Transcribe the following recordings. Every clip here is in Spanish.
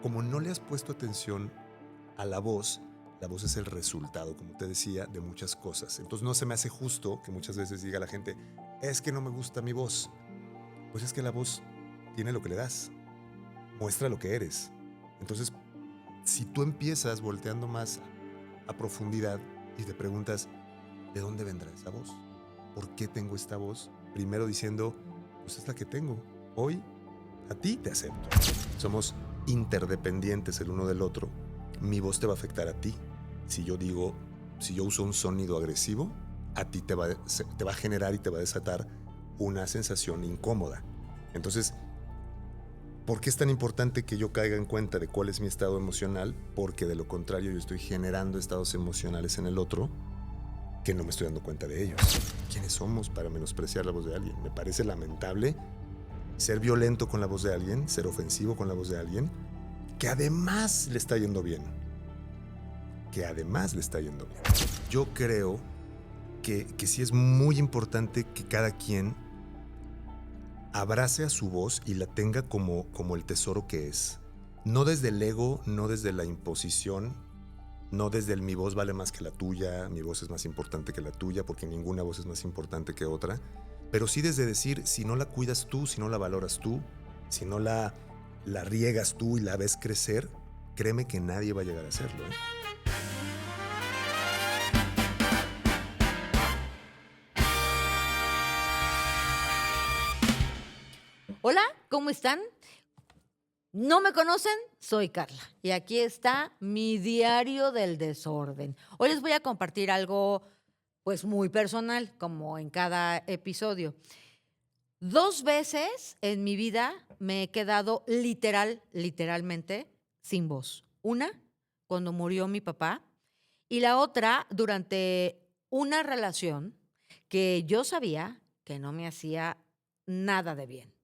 como no le has puesto atención a la voz es el resultado, como te decía, de muchas cosas. Entonces no se me hace justo que muchas veces diga la gente, es que no me gusta mi voz. Pues es que la voz tiene lo que le das, muestra lo que eres. Entonces, si tú empiezas volteando más a profundidad y te preguntas, ¿de dónde vendrá esa voz? ¿Por qué tengo esta voz? Primero diciendo, pues es la que tengo. Hoy a ti te acepto. Somos interdependientes el uno del otro. Mi voz te va a afectar a ti. Si yo uso un sonido agresivo, a ti te va a generar y te va a desatar una sensación incómoda. Entonces, ¿por qué es tan importante que yo caiga en cuenta de cuál es mi estado emocional? Porque de lo contrario yo estoy generando estados emocionales en el otro que no me estoy dando cuenta de ellos. ¿Quiénes somos para menospreciar la voz de alguien? Me parece lamentable ser violento con la voz de alguien, ser ofensivo con la voz de alguien, que además le está yendo bien. Yo creo que sí es muy importante que cada quien abrace a su voz y la tenga como el tesoro que es. No desde el ego, no desde la imposición, no desde el mi voz vale más que la tuya, mi voz es más importante que la tuya, porque ninguna voz es más importante que otra. Pero sí desde decir, si no la cuidas tú, si no la valoras tú, si no la riegas tú y la ves crecer, créeme que nadie va a llegar a hacerlo, ¿eh? Hola, ¿cómo están? ¿No me conocen? Soy Carla y aquí está mi diario del desorden. Hoy les voy a compartir algo pues muy personal, como en cada episodio. 2 veces en mi vida me he quedado literalmente sin voz. Una, cuando murió mi papá, y la otra durante una relación que yo sabía que no me hacía nada de bien.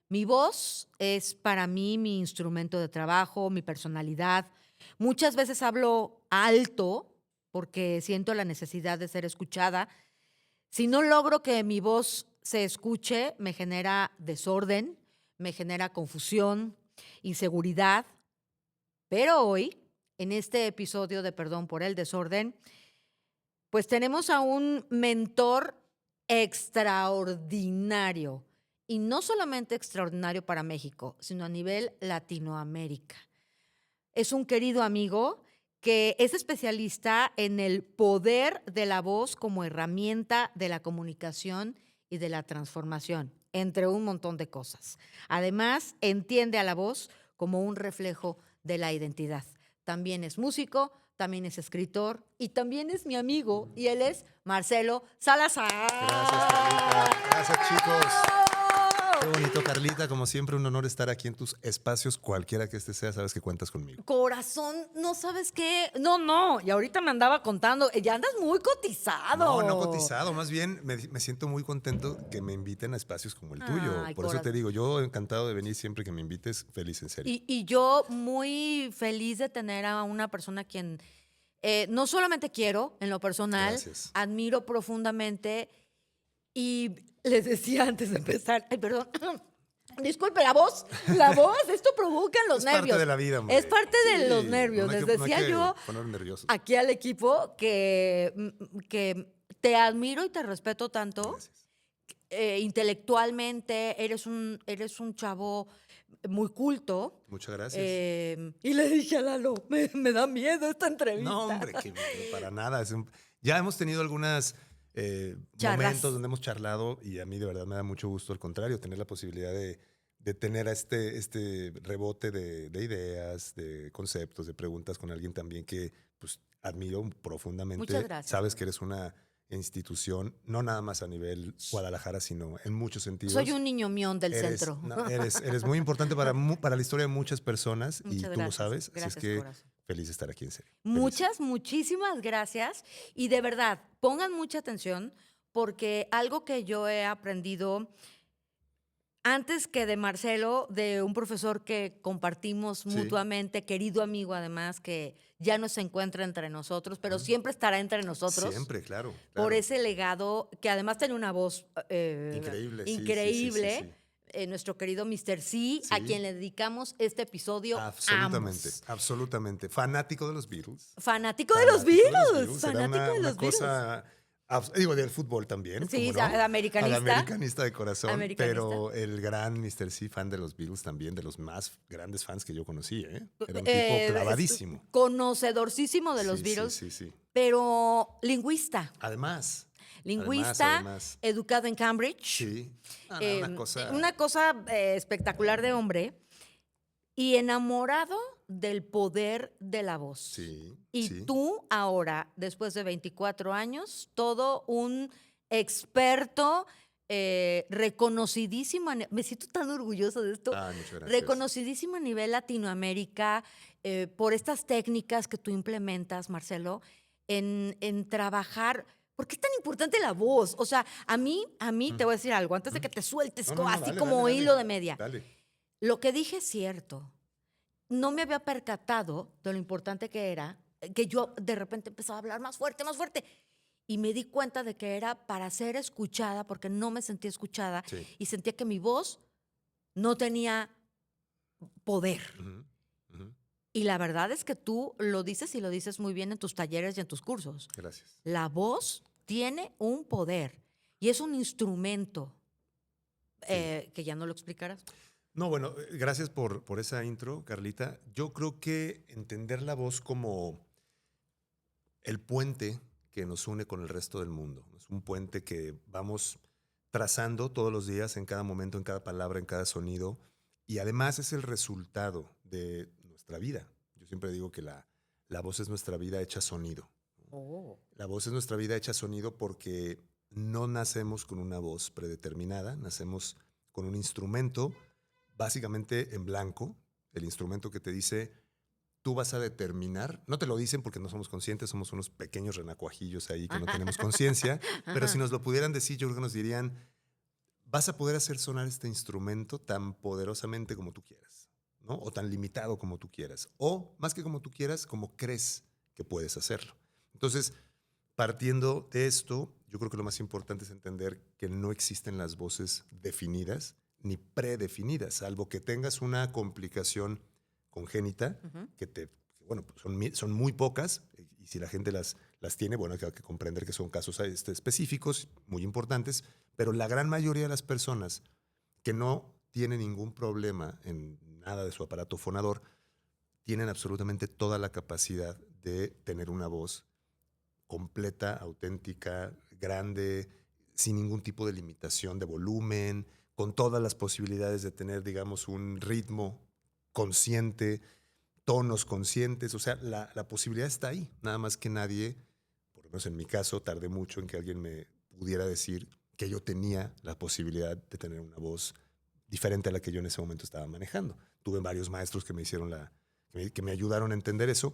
Mi voz es para mí mi instrumento de trabajo, mi personalidad. Muchas veces hablo alto porque siento la necesidad de ser escuchada. Si no logro que mi voz se escuche, me genera desorden, me genera confusión, inseguridad. Pero hoy, en este episodio de Perdón por el Desorden, pues tenemos a un mentor extraordinario. Y no solamente extraordinario para México, sino a nivel Latinoamérica. Es un querido amigo que es especialista en el poder de la voz como herramienta de la comunicación y de la transformación, entre un montón de cosas. Además, entiende a la voz como un reflejo de la identidad. También es músico, también es escritor y también es mi amigo, y él es Marcelo Salazar. Gracias, Carlita. Gracias, chicos. Qué bonito, Carlita. Como siempre, un honor estar aquí en tus espacios. Cualquiera que este sea, sabes que cuentas conmigo. Corazón, no sabes qué. No. Y ahorita me andaba contando. Ya andas muy cotizado. No cotizado. Más bien, me siento muy contento que me inviten a espacios como el tuyo. Ay, Por eso te digo, yo encantado de venir siempre que me invites. Feliz, en serio. Y yo muy feliz de tener a una persona a quien no solamente quiero en lo personal, Gracias. admiro profundamente. Y les decía antes de empezar, ay, perdón. Disculpe, la voz, esto provoca los nervios. Es parte de la vida, hombre. Es parte de los nervios. No hay Les que, decía yo poner nerviosos. aquí al equipo que te admiro y te respeto tanto. Gracias. Intelectualmente eres un chavo muy culto. Muchas gracias. Y le dije a Lalo, me da miedo esta entrevista. No, hombre, que para nada. Ya hemos tenido algunos momentos donde hemos charlado y a mí de verdad me da mucho gusto, al contrario, tener la posibilidad de tener a este rebote de ideas, de conceptos, de preguntas con alguien también que pues admiro profundamente. Muchas gracias. Sabes que eres una institución, no nada más a nivel Guadalajara, sino en muchos sentidos. Soy un niño mión del centro. No, eres muy importante para la historia de muchas personas. Muchas y tú gracias. lo sabes. Gracias, así es que corazón. feliz de estar aquí, en serio. Muchísimas gracias. Y de verdad, pongan mucha atención porque algo que yo he aprendido antes que de Marcelo, de un profesor que compartimos mutuamente, querido amigo además, que ya no se encuentra entre nosotros, pero siempre estará entre nosotros. Siempre, claro. Por ese legado, que además tiene una voz increíble. increíble. Sí. nuestro querido Mr. C, a Sí. quien le dedicamos este episodio. Absolutamente, ambos. absolutamente. Fanático de los Beatles. Fanático de los Beatles. Era Fanático de una los Beatles. cosa, digo, del fútbol también, Sí, ¿cómo no? americanista. Al americanista de corazón, Americanista. pero el gran Mr. C, fan de los Beatles también, de los más grandes fans que yo conocí, ¿eh? Era un tipo Es clavadísimo. conocedorcísimo de los Sí, Beatles, sí. pero lingüista. Además, Lingüista, educado en Cambridge. sí. No, Eh, una cosa. Espectacular de hombre y enamorado del poder de la voz. Sí, Y sí. tú ahora, después de 24 años, todo un experto reconocidísimo. Me siento tan orgulloso de esto. Muchas gracias. Reconocidísimo a nivel Latinoamérica por estas técnicas que tú implementas, Marcelo, en trabajar. ¿Por qué es tan importante la voz? O sea, a mí te voy a decir algo, antes de que te sueltes No, así dale, como dale. hilo de media. Dale. Lo que dije es cierto. No me había percatado de lo importante que era, que yo de repente empezaba a hablar más fuerte, más fuerte. Y me di cuenta de que era para ser escuchada, porque no me sentía escuchada Sí. y sentía que mi voz no tenía poder. Ujú, ujú. Y la verdad es que tú lo dices y lo dices muy bien en tus talleres y en tus cursos. Gracias. La voz tiene un poder y es un instrumento que ya no lo explicarás. No, bueno, gracias por esa intro, Carlita. Yo creo que entender la voz como el puente que nos une con el resto del mundo. Es un puente que vamos trazando todos los días, en cada momento, en cada palabra, en cada sonido. Y además es el resultado de nuestra vida. Yo siempre digo que la voz es nuestra vida hecha sonido. Oh. La voz es nuestra vida hecha sonido porque no nacemos con una voz predeterminada, nacemos con un instrumento básicamente en blanco, el instrumento que te dice, tú vas a determinar, no te lo dicen porque no somos conscientes, somos unos pequeños renacuajillos ahí que no tenemos conciencia, pero si nos lo pudieran decir, yo creo que nos dirían, vas a poder hacer sonar este instrumento tan poderosamente como tú quieras, ¿no? O tan limitado como tú quieras, o más que como tú quieras, como crees que puedes hacerlo. Entonces, partiendo de esto, yo creo que lo más importante es entender que no existen las voces definidas ni predefinidas, salvo que tengas una complicación congénita, bueno, son muy pocas, y si la gente las tiene, bueno, hay que comprender que son casos específicos, muy importantes, pero la gran mayoría de las personas que no tienen ningún problema en nada de su aparato fonador, tienen absolutamente toda la capacidad de tener una voz completa, auténtica, grande, sin ningún tipo de limitación de volumen, con todas las posibilidades de tener, digamos, un ritmo consciente, tonos conscientes. O sea, la posibilidad está ahí. Nada más que nadie, por lo menos en mi caso, tardé mucho en que alguien me pudiera decir que yo tenía la posibilidad de tener una voz diferente a la que yo en ese momento estaba manejando. Tuve varios maestros que me hicieron que me ayudaron a entender eso.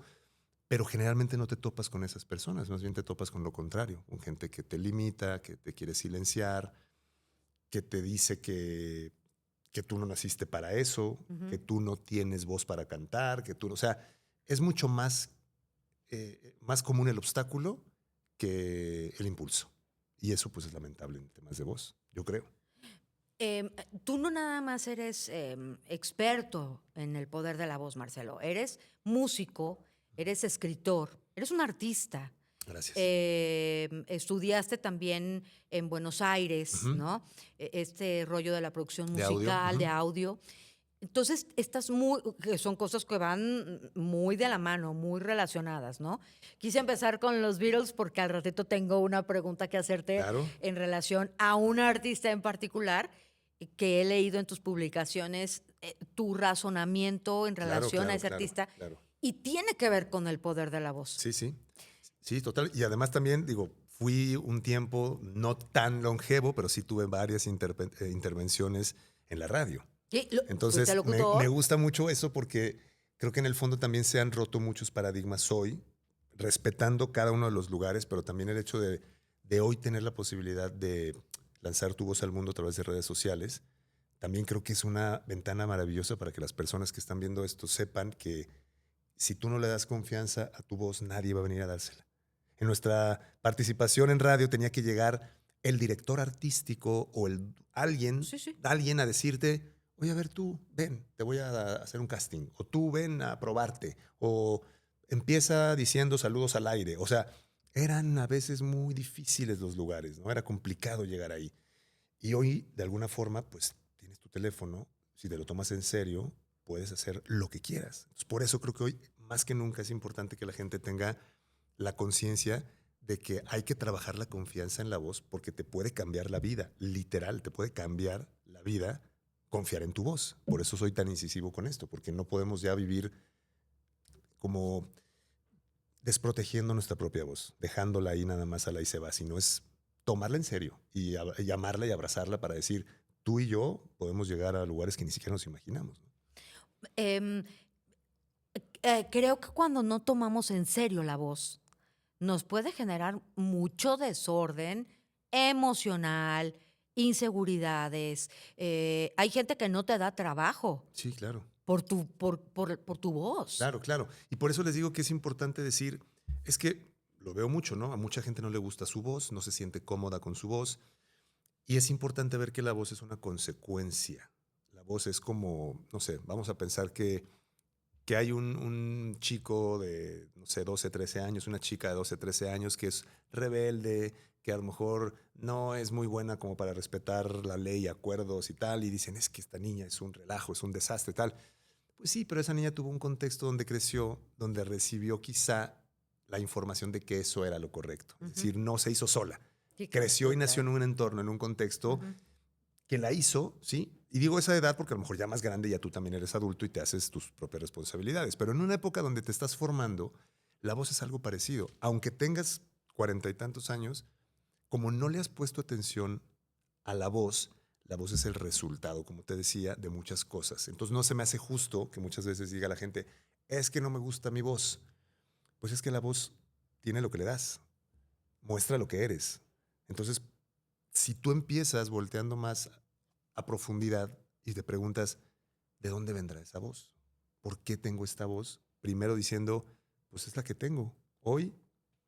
Pero generalmente no te topas con esas personas, más bien te topas con lo contrario, con gente que te limita, que te quiere silenciar, que te dice que tú no naciste para eso, que tú no tienes voz para cantar, o sea, es mucho más común el obstáculo que el impulso. Y eso pues es lamentable en temas de voz, yo creo. Tú no nada más eres experto en el poder de la voz, Marcelo. Eres músico, eres escritor, eres un artista. Gracias. Estudiaste también en Buenos Aires, ¿no? Este rollo de la producción musical, de audio. Entonces, que son cosas que van muy de la mano, muy relacionadas, ¿no? Quise empezar con los Beatles porque al ratito tengo una pregunta que hacerte en relación a un artista en particular que he leído en tus publicaciones, tu razonamiento en relación a ese artista. Y tiene que ver con el poder de la voz. Sí, total. Y además también, fui un tiempo no tan longevo, pero sí tuve varias intervenciones en la radio. Entonces, me gusta mucho eso porque creo que en el fondo también se han roto muchos paradigmas hoy, respetando cada uno de los lugares, pero también el hecho de hoy tener la posibilidad de lanzar tu voz al mundo a través de redes sociales, también creo que es una ventana maravillosa para que las personas que están viendo esto sepan que si tú no le das confianza a tu voz, nadie va a venir a dársela. En nuestra participación en radio tenía que llegar el director artístico o alguien, Sí, sí. alguien a decirte, oye, a ver tú, ven, te voy a hacer un casting, o tú ven a probarte, o empieza diciendo saludos al aire. O sea, eran a veces muy difíciles los lugares, ¿no? Era complicado llegar ahí. Y hoy, de alguna forma, pues tienes tu teléfono, si te lo tomas en serio, puedes hacer lo que quieras. Entonces, por eso creo que hoy, más que nunca, es importante que la gente tenga la conciencia de que hay que trabajar la confianza en la voz porque te puede cambiar la vida, literal, te puede cambiar la vida confiar en tu voz. Por eso soy tan incisivo con esto, porque no podemos ya vivir como desprotegiendo nuestra propia voz, dejándola ahí nada más a la y se va, sino es tomarla en serio y llamarla y abrazarla para decir, tú y yo podemos llegar a lugares que ni siquiera nos imaginamos, ¿no? Em, Creo que cuando no tomamos en serio la voz, nos puede generar mucho desorden emocional, inseguridades. Hay gente que no te da trabajo Sí, claro. por tu voz. Claro, claro. Y por eso les digo que es importante decir, es que lo veo mucho, ¿no? A mucha gente no le gusta su voz, no se siente cómoda con su voz. Y es importante ver que la voz es una consecuencia. La voz es como, no sé, vamos a pensar que hay un chico de, no sé, 12, 13 años, una chica de 12, 13 años que es rebelde, que a lo mejor no es muy buena como para respetar la ley, acuerdos y tal, y dicen, es que esta niña es un relajo, es un desastre, tal. Pues sí, pero esa niña tuvo un contexto donde creció, donde recibió quizá la información de que eso era lo correcto. Es Ujú. decir, no se hizo sola. Sí, Creció sí, y nació en claro. un entorno, en un contexto Ujú. que la hizo, ¿sí? Y digo esa edad porque a lo mejor ya más grande ya tú también eres adulto y te haces tus propias responsabilidades. Pero en una época donde te estás formando, la voz es algo parecido. Aunque tengas 40 y tantos años, como no le has puesto atención a la voz es el resultado, como te decía, de muchas cosas. Entonces no se me hace justo que muchas veces diga la gente, es que no me gusta mi voz. Pues es que la voz tiene lo que le das, muestra lo que eres. Entonces, si tú empiezas volteando más a profundidad y te preguntas, ¿de dónde vendrá esa voz? ¿Por qué tengo esta voz? Primero diciendo, pues es la que tengo. Hoy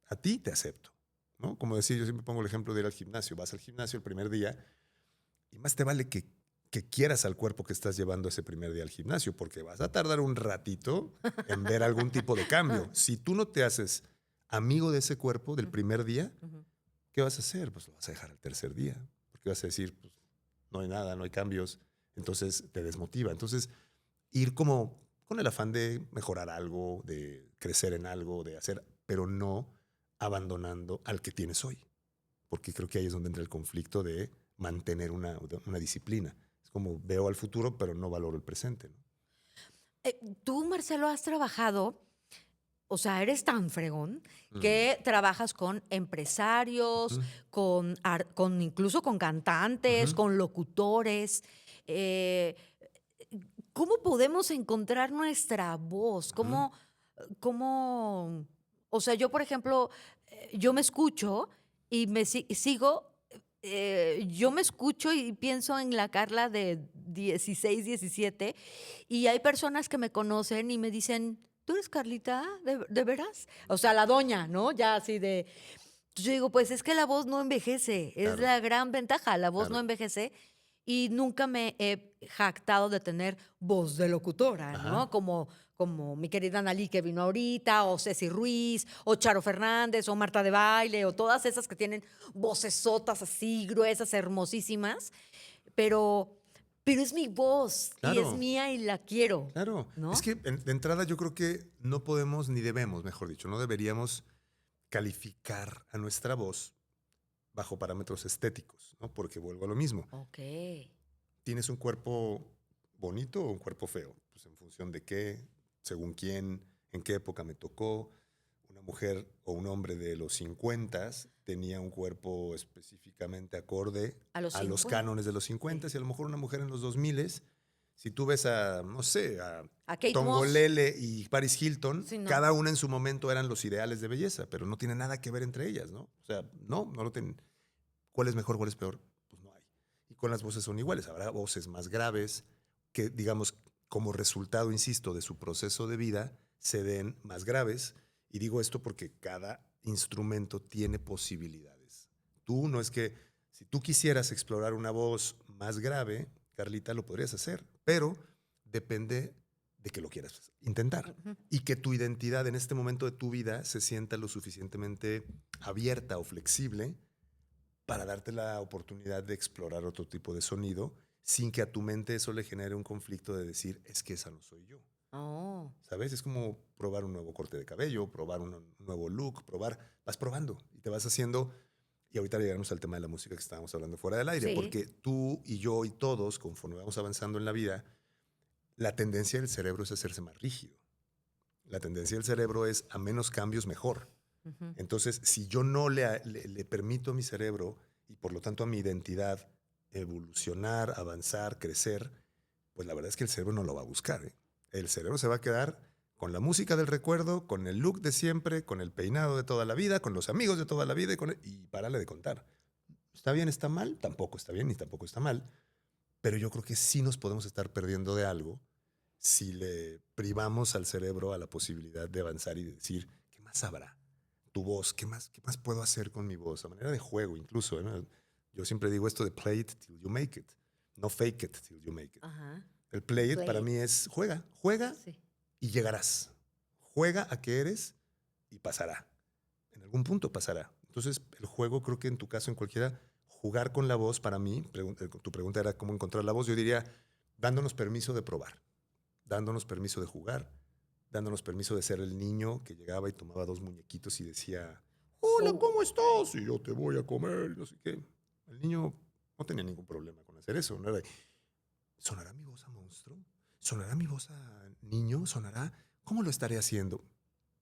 a ti te acepto, ¿no? Como decir, yo siempre pongo el ejemplo de ir al gimnasio. Vas al gimnasio el primer día y más te vale que quieras al cuerpo que estás llevando ese primer día al gimnasio, porque vas a tardar un ratito en ver algún tipo de cambio. Si tú no te haces amigo de ese cuerpo del primer día, Ujú. ¿qué vas a hacer? Pues lo vas a dejar al tercer día, porque vas a decir, pues no hay nada, no hay cambios, entonces te desmotiva. Entonces, ir como con el afán de mejorar algo, de crecer en algo, de hacer, pero no abandonando al que tienes hoy, porque creo que ahí es donde entra el conflicto de mantener una disciplina. Es como veo al futuro, pero no valoro el presente, ¿no? Tú, Marcelo, has trabajado, o sea, eres tan fregón Mm. que trabajas con empresarios, Ujú, con incluso con cantantes, ujú, con locutores. eh, ¿Cómo podemos encontrar nuestra voz? ujú. ¿Cómo? O sea, yo, por ejemplo, yo me escucho y sigo, yo me escucho y pienso en la Carla de 16, 17, y hay personas que me conocen y me dicen, ¿tú eres Carlita? ¿De veras? O sea, la doña, ¿no? Ya así de... Yo digo, pues es que la voz no envejece, es Claro, la gran ventaja, la voz no claro. envejece y nunca me he jactado de tener voz de locutora, Ajá. ¿no? Como mi querida Analí que vino ahorita, o Ceci Ruiz, o Charo Fernández, o Marta de Baile, o todas esas que tienen vocesotas así gruesas, hermosísimas, pero, pero es mi voz y es Claro, mía y la quiero, claro. Es ¿no? que de entrada yo creo que no podemos ni debemos, mejor dicho, no deberíamos calificar a nuestra voz bajo parámetros estéticos, ¿no? Porque vuelvo a lo mismo. Ok. ¿Tienes un cuerpo bonito o un cuerpo feo? Pues en función de qué, según quién, en qué época me tocó. Una mujer o un hombre de los 50 tenía un cuerpo específicamente acorde A los a los 50. cánones de los Sí. 50 y a lo mejor una mujer en los 2000, si tú ves a, no sé, a A Kate Moss. Tongolele y Paris Hilton, Sí, no. cada una en su momento eran los ideales de belleza, pero no tiene nada que ver entre ellas, ¿no? O sea, no lo tienen. ¿Cuál es mejor, cuál es peor? Pues no hay. Y con las voces son iguales. Habrá voces más graves que, digamos, como resultado, insisto, de su proceso de vida, se den más graves. Y digo esto porque cada instrumento tiene posibilidades. Tú no es que Si tú quisieras explorar una voz más grave, Carlita, lo podrías hacer, pero depende de que lo quieras intentar y que tu identidad en este momento de tu vida se sienta lo suficientemente abierta o flexible para darte la oportunidad de explorar otro tipo de sonido sin que a tu mente eso le genere un conflicto de decir, es que esa no soy yo. Oh. ¿Sabes? Es como probar un nuevo corte de cabello, probar un nuevo look, vas probando y te vas haciendo. Y ahorita llegaremos al tema de la música que estábamos hablando fuera del aire, Sí. porque tú y yo y todos, conforme vamos avanzando en la vida, la tendencia del cerebro es hacerse más rígido. La tendencia del cerebro es a menos cambios mejor. Ujú. Entonces, si yo no le permito a mi cerebro y por lo tanto a mi identidad evolucionar, avanzar, crecer, pues la verdad es que el cerebro no lo va a buscar. ¿Eh? El cerebro se va a quedar con la música del recuerdo, con el look de siempre, con el peinado de toda la vida, con los amigos de toda la vida y párale de contar. ¿Está bien, está mal? Tampoco está bien ni tampoco está mal. Pero yo creo que sí nos podemos estar perdiendo de algo si le privamos al cerebro a la posibilidad de avanzar y de decir, ¿qué más habrá? Tu voz, qué más puedo hacer con mi voz? A manera de juego incluso. ¿No? Yo siempre digo esto de play it till you make it, no fake it till you make it. Ajá. El play it para Play it. mí es juega Sí. y llegarás. Juega a que eres y pasará. En algún punto pasará. Entonces, el juego, creo que en tu caso, en cualquiera, jugar con la voz, para mí, tu pregunta era cómo encontrar la voz, yo diría, dándonos permiso de probar, dándonos permiso de jugar, dándonos permiso de ser el niño que llegaba y tomaba dos muñequitos y decía, hola, ¿cómo estás? Y yo te voy a comer, y no sé qué. El niño no tenía ningún problema con hacer eso. No era de, ¿sonará mi voz a monstruo? ¿Sonará mi voz a niño? ¿Sonará? ¿Cómo lo estaré haciendo?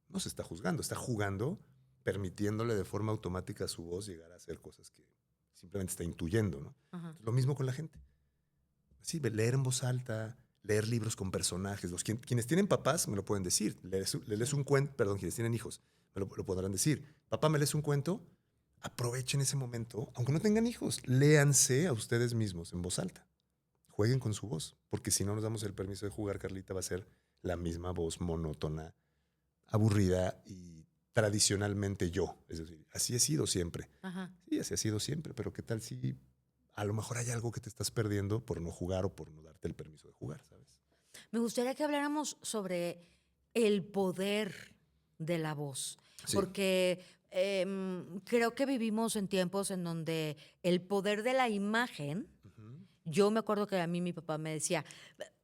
No se está juzgando, está jugando, permitiéndole de forma automática a su voz llegar a hacer cosas que simplemente está intuyendo, ¿no? Ajá. Lo mismo con la gente. Sí, leer en voz alta, leer libros con personajes. Quienes tienen papás me lo pueden decir. Lees un cuento, perdón, quienes tienen hijos lo podrán decir. Papá, ¿me lees un cuento? Aprovechen ese momento, aunque no tengan hijos, léanse a ustedes mismos en voz alta. Jueguen con su voz, porque si no nos damos el permiso de jugar, Carlita, va a ser la misma voz monótona, aburrida y tradicionalmente yo. Es decir, así he sido siempre. Ajá. Sí, así ha sido siempre, pero ¿qué tal si a lo mejor hay algo que te estás perdiendo por no jugar o por no darte el permiso de jugar, ¿sabes? Me gustaría que habláramos sobre el poder de la voz, Sí. porque creo que vivimos en tiempos en donde el poder de la imagen, Ujú. yo me acuerdo que a mí mi papá me decía,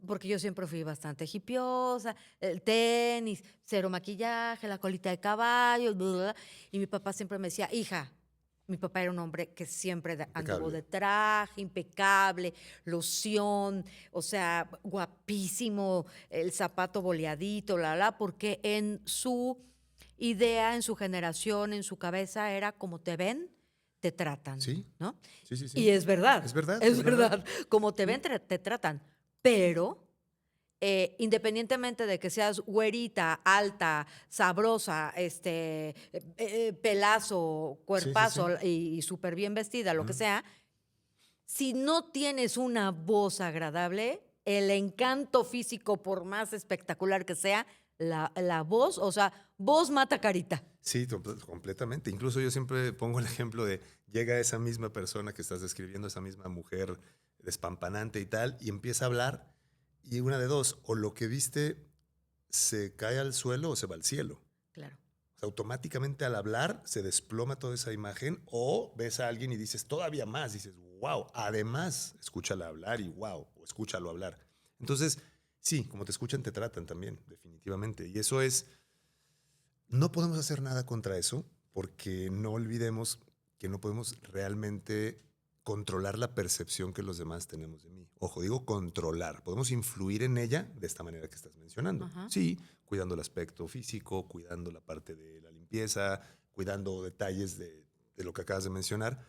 porque yo siempre fui bastante hipiosa, el tenis, cero maquillaje, la colita de caballo, bla, bla, bla, y mi papá siempre me decía, hija, mi papá era un hombre que siempre anduvo Impecable. de traje, impecable, loción, o sea, guapísimo, el zapato boleadito, porque en su idea, en su generación, en su cabeza era como te ven, te tratan, Sí, ¿no? sí, sí, Y sí. es verdad, Es verdad, es es verdad. verdad. Como te Sí. ven, te tratan. Pero independientemente de que seas güerita, alta, sabrosa, pelazo, Sí, sí, cuerpazo sí. y súper bien vestida, lo que Ujú. sea, si no tienes una voz agradable, el encanto físico, por más espectacular que sea, la voz, o sea, voz mata carita. Sí, completamente. Incluso yo siempre pongo el ejemplo de llega esa misma persona que estás describiendo, esa misma mujer despampanante y tal, y empieza a hablar, y una de dos, o lo que viste se cae al suelo o se va al cielo. Claro. O sea, automáticamente al hablar se desploma toda esa imagen, o ves a alguien y dices todavía más, dices, wow, además, escúchala hablar y wow, o escúchalo hablar. Entonces, sí, como te escuchan, te tratan también, definitivamente. Y eso es, no podemos hacer nada contra eso, porque no olvidemos que no podemos realmente controlar la percepción que los demás tenemos de mí. Ojo, digo controlar. Podemos influir en ella de esta manera que estás mencionando. Ajá. Sí, cuidando el aspecto físico, cuidando la parte de la limpieza, cuidando detalles de lo que acabas de mencionar.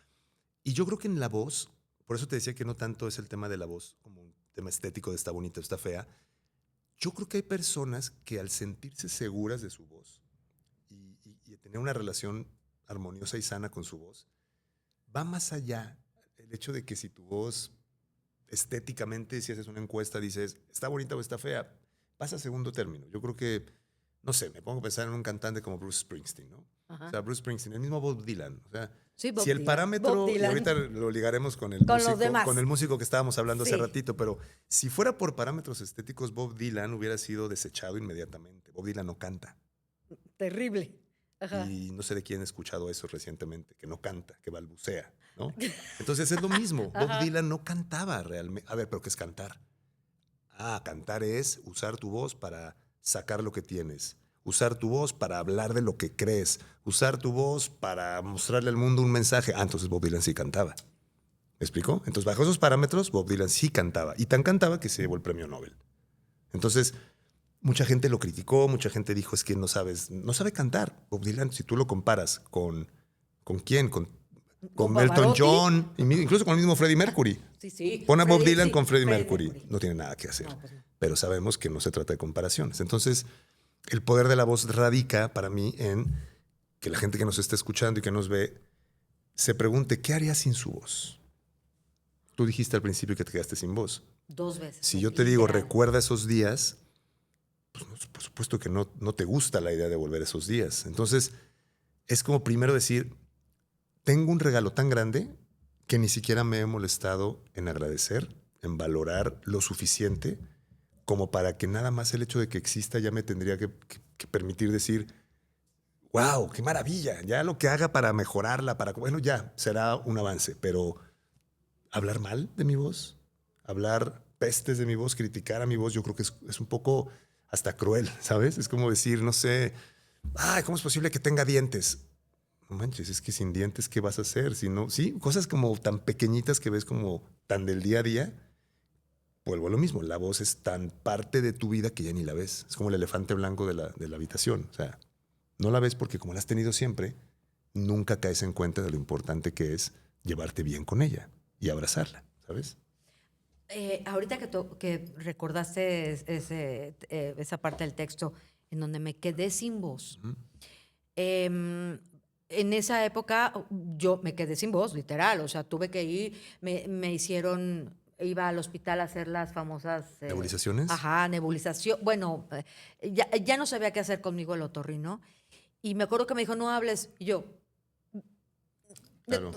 Y yo creo que en la voz, por eso te decía que no tanto es el tema de la voz como un tema estético de está bonita o está fea. Yo creo que hay personas que al sentirse seguras de su voz y tener una relación armoniosa y sana con su voz, va más allá el hecho de que si tu voz estéticamente, si haces una encuesta, dices, está bonita o está fea, pasa a segundo término. Yo creo que, no sé, me pongo a pensar en un cantante como Bruce Springsteen, ¿no? Ajá. O sea, Bruce Springsteen, el mismo Bob Dylan. O sea, Sí, Bob si el Dylan. parámetro, Bob y Dylan. ahorita lo ligaremos con el Con los músico, demás. con el músico que estábamos hablando hace Sí. ratito, pero si fuera por parámetros estéticos, Bob Dylan hubiera sido desechado inmediatamente. Bob Dylan no canta. Terrible. Ajá. Y no sé de quién he escuchado eso recientemente, que no canta, que balbucea, ¿no? Entonces es lo mismo. Bob Ajá. Dylan no cantaba realmente. A ver, ¿pero qué es cantar? Cantar es usar tu voz para sacar lo que tienes, usar tu voz para hablar de lo que crees, usar tu voz para mostrarle al mundo un mensaje. Entonces Bob Dylan sí cantaba. ¿Me explicó? Entonces, bajo esos parámetros, Bob Dylan sí cantaba. Y tan cantaba que se llevó el premio Nobel. Entonces, mucha gente lo criticó, mucha gente dijo, es que no sabe cantar. Bob Dylan, si tú lo comparas ¿con quién? Con Elton Pavarotti. John, incluso con el mismo Freddie Mercury. Sí. Pon a Bob Freddie- Dylan sí, con Freddie Freddie Mercury. No tiene nada que hacer. No, pues no. Pero sabemos que no se trata de comparaciones. Entonces, el poder de la voz radica para mí en que la gente que nos está escuchando y que nos ve se pregunte, ¿qué haría sin su voz? Tú dijiste al principio que te quedaste sin voz. 2 veces. Si yo te digo, literal. recuerda esos días, pues por supuesto que no te gusta la idea de volver a esos días. Entonces, es como primero decir, tengo un regalo tan grande que ni siquiera me he molestado en agradecer, en valorar lo suficiente como para que nada más el hecho de que exista ya me tendría que permitir decir, wow, qué maravilla, ya lo que haga para mejorarla, bueno, ya será un avance, pero hablar mal de mi voz, hablar pestes de mi voz, criticar a mi voz, yo creo que es un poco hasta cruel, ¿sabes? Es como decir, no sé, ¿cómo es posible que tenga dientes? No manches, es que sin dientes, ¿qué vas a hacer? Si no, sí, cosas como tan pequeñitas que ves como tan del día a día. Vuelvo a lo mismo, la voz es tan parte de tu vida que ya ni la ves. Es como el elefante blanco de la habitación. O sea, no la ves porque como la has tenido siempre, nunca caes en cuenta de lo importante que es llevarte bien con ella y abrazarla, ¿sabes? Ahorita que recordaste esa parte del texto en donde me quedé sin voz. Ujú. En esa época yo me quedé sin voz, literal. O sea, tuve que ir, me hicieron, iba al hospital a hacer las famosas... ¿Nebulizaciones? Ajá, nebulización. Bueno, ya no sabía qué hacer conmigo el otorrino. Y me acuerdo que me dijo, no hables. Y yo, Claro.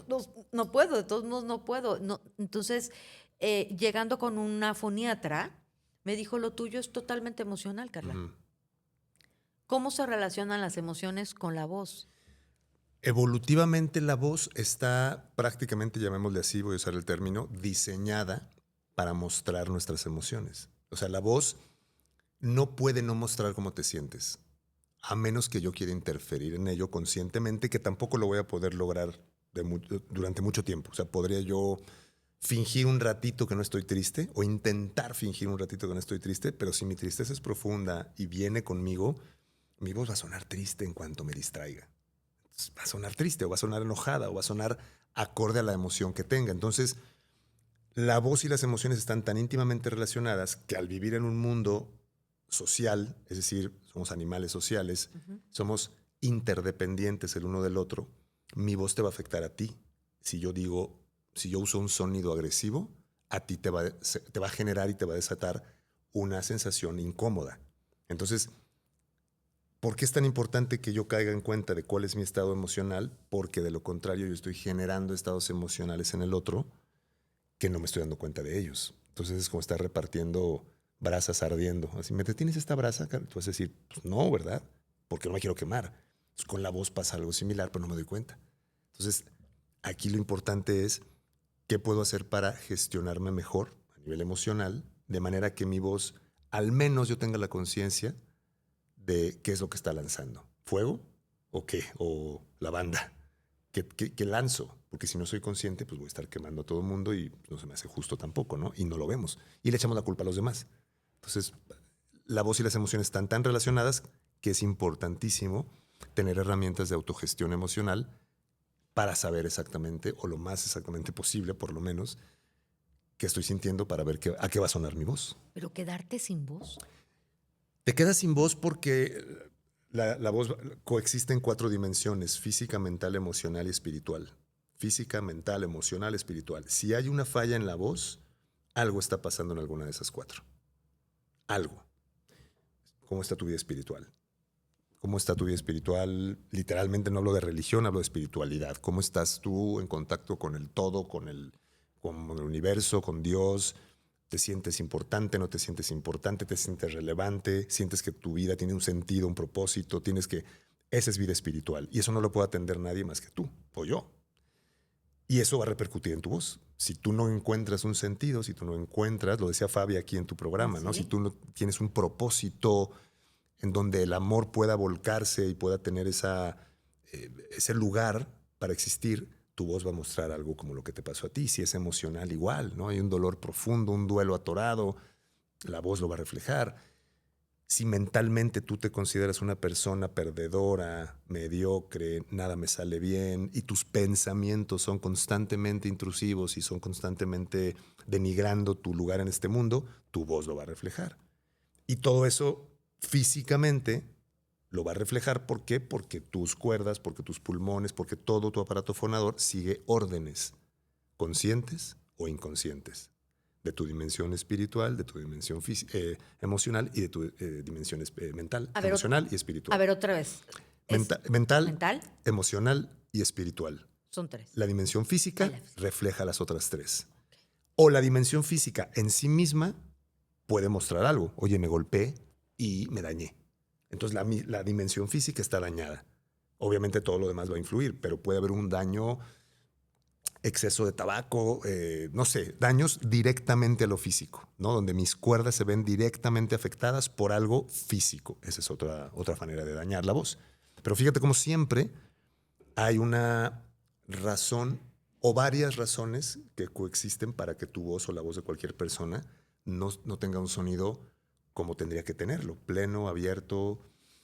no puedo, de todos modos no puedo. No. Entonces, llegando con una foniatra, me dijo, lo tuyo es totalmente emocional, Carla. Ujú. ¿Cómo se relacionan las emociones con la voz? Evolutivamente la voz está prácticamente, llamémosle así, voy a usar el término, diseñada para mostrar nuestras emociones. O sea, la voz no puede no mostrar cómo te sientes, a menos que yo quiera interferir en ello conscientemente, que tampoco lo voy a poder lograr durante mucho tiempo. O sea, podría yo fingir un ratito que no estoy triste o intentar fingir un ratito que no estoy triste, pero si mi tristeza es profunda y viene conmigo, mi voz va a sonar triste en cuanto me distraiga. Va a sonar triste o va a sonar enojada o va a sonar acorde a la emoción que tenga. Entonces, la voz y las emociones están tan íntimamente relacionadas que al vivir en un mundo social, es decir, somos animales sociales, somos interdependientes el uno del otro, mi voz te va a afectar a ti. Si yo uso un sonido agresivo, a ti te va a generar y te va a desatar una sensación incómoda. Entonces, ¿por qué es tan importante que yo caiga en cuenta de cuál es mi estado emocional? Porque de lo contrario yo estoy generando estados emocionales en el otro que no me estoy dando cuenta de ellos. Entonces es como estar repartiendo brasas ardiendo. Así, ¿me detienes esta brasa? Tú vas a decir, pues no, ¿verdad? Porque no me quiero quemar. Entonces, con la voz pasa algo similar, pero no me doy cuenta. Entonces, aquí lo importante es qué puedo hacer para gestionarme mejor a nivel emocional, de manera que mi voz, al menos yo tenga la conciencia de qué es lo que está lanzando. ¿Fuego? ¿O qué? ¿O lavanda? ¿Qué lanzo? Porque si no soy consciente, pues voy a estar quemando a todo el mundo y no se me hace justo tampoco, ¿no? Y no lo vemos. Y le echamos la culpa a los demás. Entonces, la voz y las emociones están tan relacionadas que es importantísimo tener herramientas de autogestión emocional para saber exactamente, o lo más exactamente posible, por lo menos, qué estoy sintiendo para ver a qué va a sonar mi voz. Pero quedarte sin voz. Te quedas sin voz porque la voz coexiste en 4 dimensiones: física, mental, emocional y espiritual. Física, mental, emocional, espiritual. Si hay una falla en la voz, algo está pasando en alguna de esas 4. Algo. ¿Cómo está tu vida espiritual? ¿Cómo está tu vida espiritual? Literalmente no hablo de religión, hablo de espiritualidad. ¿Cómo estás tú en contacto con el todo, con el universo, con Dios? ¿Te sientes importante, no te sientes importante? ¿Te sientes relevante? ¿Sientes que tu vida tiene un sentido, un propósito? Esa es vida espiritual. Y eso no lo puede atender nadie más que tú o yo. Y eso va a repercutir en tu voz. Si tú no encuentras un sentido, si tú no encuentras, lo decía Fabi aquí en tu programa, ¿no? Si tú no tienes un propósito en donde el amor pueda volcarse y pueda tener ese lugar para existir, tu voz va a mostrar algo como lo que te pasó a ti. Si es emocional, igual, ¿no? Hay un dolor profundo, un duelo atorado, la voz lo va a reflejar. Si mentalmente tú te consideras una persona perdedora, mediocre, nada me sale bien, y tus pensamientos son constantemente intrusivos y son constantemente denigrando tu lugar en este mundo, tu voz lo va a reflejar. Y todo eso físicamente lo va a reflejar. ¿Por qué? Porque tus cuerdas, porque tus pulmones, porque todo tu aparato fonador sigue órdenes conscientes o inconscientes de tu dimensión espiritual, de tu dimensión emocional y de tu dimensión mental, emocional y espiritual. A ver, otra vez. Mental, emocional y espiritual. Son 3. La dimensión física refleja las otras 3. O la dimensión física en sí misma puede mostrar algo. Oye, me golpeé y me dañé. Entonces la dimensión física está dañada. Obviamente todo lo demás va a influir, pero puede haber un daño, exceso de tabaco, no sé, daños directamente a lo físico, ¿no? Donde mis cuerdas se ven directamente afectadas por algo físico. Esa es otra manera de dañar la voz. Pero fíjate cómo siempre hay una razón o varias razones que coexisten para que tu voz o la voz de cualquier persona no tenga un sonido como tendría que tenerlo, pleno, abierto,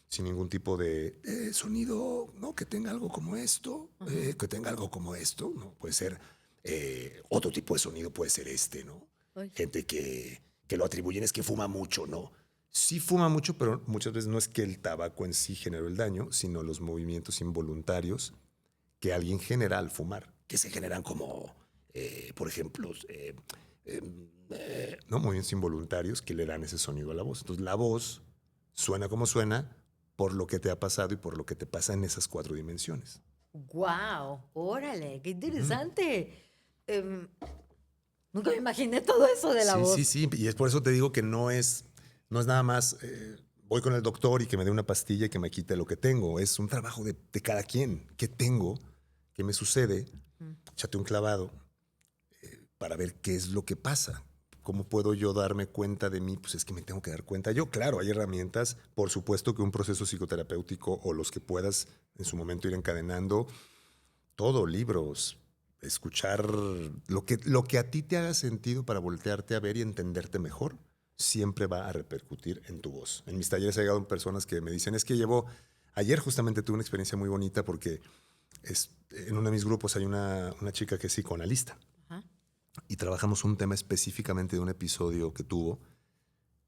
sin ningún tipo de sonido, ¿no? Que tenga algo como esto, que tenga algo como esto, ¿no? Puede ser otro tipo de sonido, puede ser ¿no? Ay. Gente que lo atribuyen es que fuma mucho, ¿no? Sí fuma mucho, pero muchas veces no es que el tabaco en sí generó el daño, sino los movimientos involuntarios que alguien genera al fumar, que se generan como, por ejemplo, ¿no? Movimientos involuntarios que le dan ese sonido a la voz. Entonces la voz suena como suena por lo que te ha pasado y por lo que te pasa en esas 4 dimensiones. ¡Guau! ¡Órale! ¡Qué interesante! Nunca me imaginé todo eso de la voz. Sí. Y es por eso te digo que no es nada más voy con el doctor y que me dé una pastilla y que me quite lo que tengo. Es un trabajo de cada quien. ¿Qué tengo? ¿Qué me sucede? Échate un clavado para ver qué es lo que pasa. ¿Cómo puedo yo darme cuenta de mí? Pues es que me tengo que dar cuenta yo. Claro, hay herramientas. Por supuesto que un proceso psicoterapéutico o los que puedas en su momento ir encadenando, todo, libros, escuchar lo que a ti te haga sentido para voltearte a ver y entenderte mejor, siempre va a repercutir en tu voz. En mis talleres he llegado personas que me dicen, es que ayer justamente tuve una experiencia muy bonita porque en uno de mis grupos hay una chica que es psicoanalista. Ajá. Y trabajamos un tema específicamente de un episodio que tuvo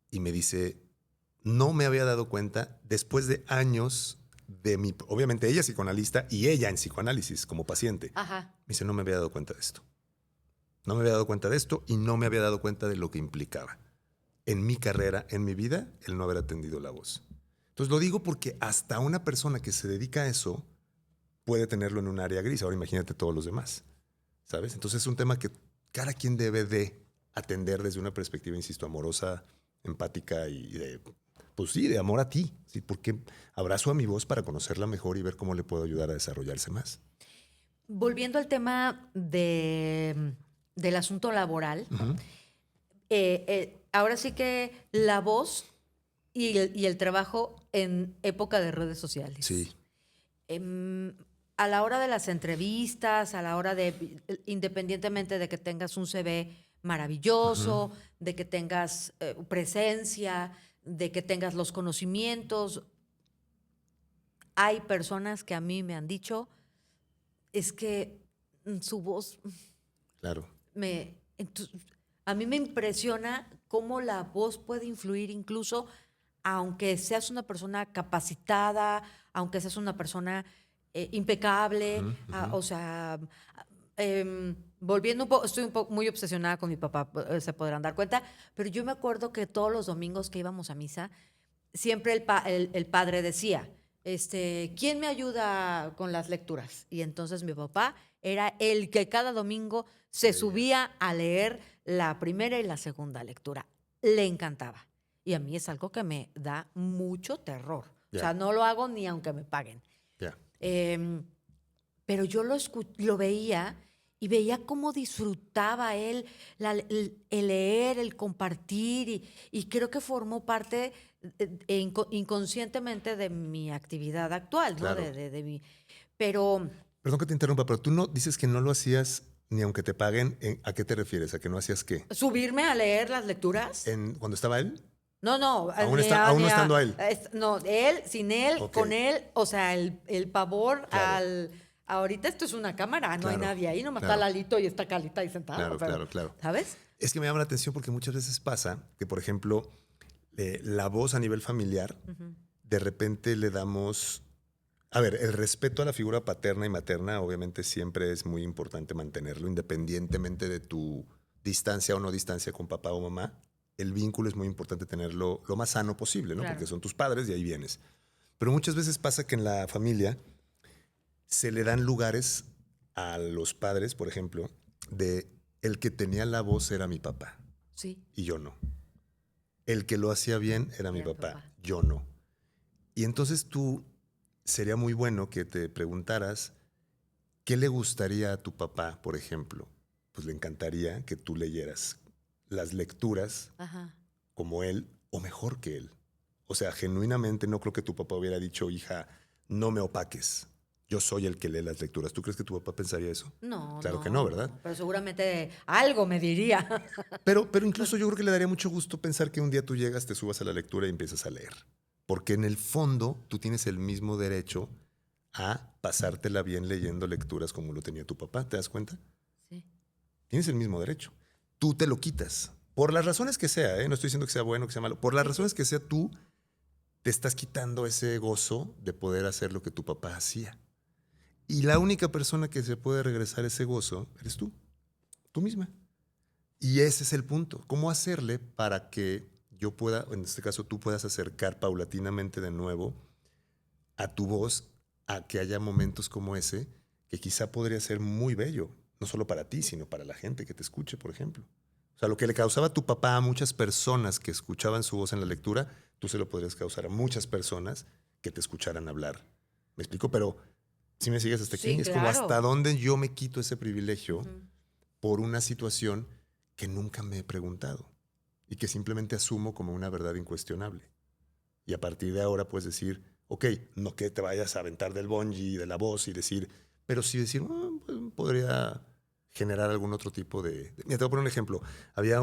y me dice, no me había dado cuenta después de años obviamente ella es psicoanalista y ella en psicoanálisis como paciente. Ajá. Me dice, no me había dado cuenta de esto. No me había dado cuenta de esto y no me había dado cuenta de lo que implicaba en mi carrera, en mi vida, el no haber atendido la voz. Entonces lo digo porque hasta una persona que se dedica a eso puede tenerlo en un área gris. Ahora imagínate todos los demás, ¿sabes? Entonces es un tema que cada quien debe de atender desde una perspectiva, insisto, amorosa, empática y de amor a ti, ¿sí? Porque abrazo a mi voz para conocerla mejor y ver cómo le puedo ayudar a desarrollarse más. Volviendo al tema del asunto laboral, ahora sí que la voz y el trabajo en época de redes sociales. Sí. A la hora de las entrevistas, a la hora independientemente de que tengas un CV maravilloso, de que tengas presencia, de que tengas los conocimientos, hay personas que a mí me han dicho, es que su voz... Claro. A mí me impresiona cómo la voz puede influir incluso aunque seas una persona capacitada, aunque seas una persona impecable, o sea, volviendo un poco, estoy muy obsesionada con mi papá, se podrán dar cuenta, pero yo me acuerdo que todos los domingos que íbamos a misa, siempre el padre decía, ¿quién me ayuda con las lecturas? Y entonces mi papá era el que cada domingo se subía a leer la primera y la segunda lectura. Le encantaba. Y a mí es algo que me da mucho terror. O sea, Ya. no lo hago ni aunque me paguen. Ya. Em, pero yo lo veía y veía cómo disfrutaba él el leer, el compartir, y creo que formó parte inconscientemente de mi actividad actual, ¿no? Claro. De mi, pero Perdón que te interrumpa, pero tú no dices que no lo hacías ni aunque te paguen. ¿A qué te refieres? ¿A que no hacías qué? subirme a leer las lecturas. ¿Cuando estaba él? No, Aún no estando a él. no, él, sin él, Ok. con él, o sea, el pavor Claro. ahorita esto es una cámara, no hay Claro, nadie ahí, nomás claro. está Lalito y está Calita ahí sentado. Claro, pero, claro, claro. ¿sabes? Es que me llama la atención porque muchas veces pasa que, por ejemplo, la voz a nivel familiar, de repente le damos... A ver, el respeto a la figura paterna y materna obviamente siempre es muy importante mantenerlo, independientemente de tu distancia o no distancia con papá o mamá. El vínculo es muy importante tenerlo lo más sano posible, ¿no? Claro. Porque son tus padres y ahí vienes. Pero muchas veces pasa que en la familia se le dan lugares a los padres, por ejemplo, de el que tenía la voz era mi papá Sí. y yo no. El que lo hacía bien era mi Era tu papá, papá. yo no. Y entonces tú sería muy bueno que te preguntaras qué le gustaría a tu papá, por ejemplo. Pues le encantaría que tú leyeras las lecturas Ajá. como él o mejor que él. O sea, genuinamente no creo que tu papá hubiera dicho, hija, no me opaques. Yo soy el que lee las lecturas. ¿Tú crees que tu papá pensaría eso? No, Claro que no, ¿verdad? Pero seguramente algo me diría. Pero incluso yo creo que le daría mucho gusto pensar que un día tú llegas, te subas a la lectura y empiezas a leer. Porque en el fondo tú tienes el mismo derecho a pasártela bien leyendo lecturas como lo tenía tu papá. ¿Te das cuenta? Sí. Tienes el mismo derecho. Tú te lo quitas. Por las razones que sea, ¿eh? No estoy diciendo que sea bueno o que sea malo. Por las razones que sea, tú te estás quitando ese gozo de poder hacer lo que tu papá hacía. Y la única persona que se puede regresar ese gozo eres tú misma. Y ese es el punto. ¿Cómo hacerle para que yo pueda, en este caso tú puedas acercar paulatinamente de nuevo a tu voz a que haya momentos como ese que quizá podría ser muy bello, no solo para ti, sino para la gente que te escuche, por ejemplo? O sea, lo que le causaba a tu papá a muchas personas que escuchaban su voz en la lectura, tú se lo podrías causar a muchas personas que te escucharan hablar. ¿Me explico? Pero si me sigues hasta aquí, Sí, es como claro. hasta dónde yo me quito ese privilegio Ujú. por una situación que nunca me he preguntado y que simplemente asumo como una verdad incuestionable. Y a partir de ahora puedes decir, ok, no que te vayas a aventar del bungee, de la voz y decir, pero sí decir, pues, podría generar algún otro tipo de... Mira, te voy a poner un ejemplo. Había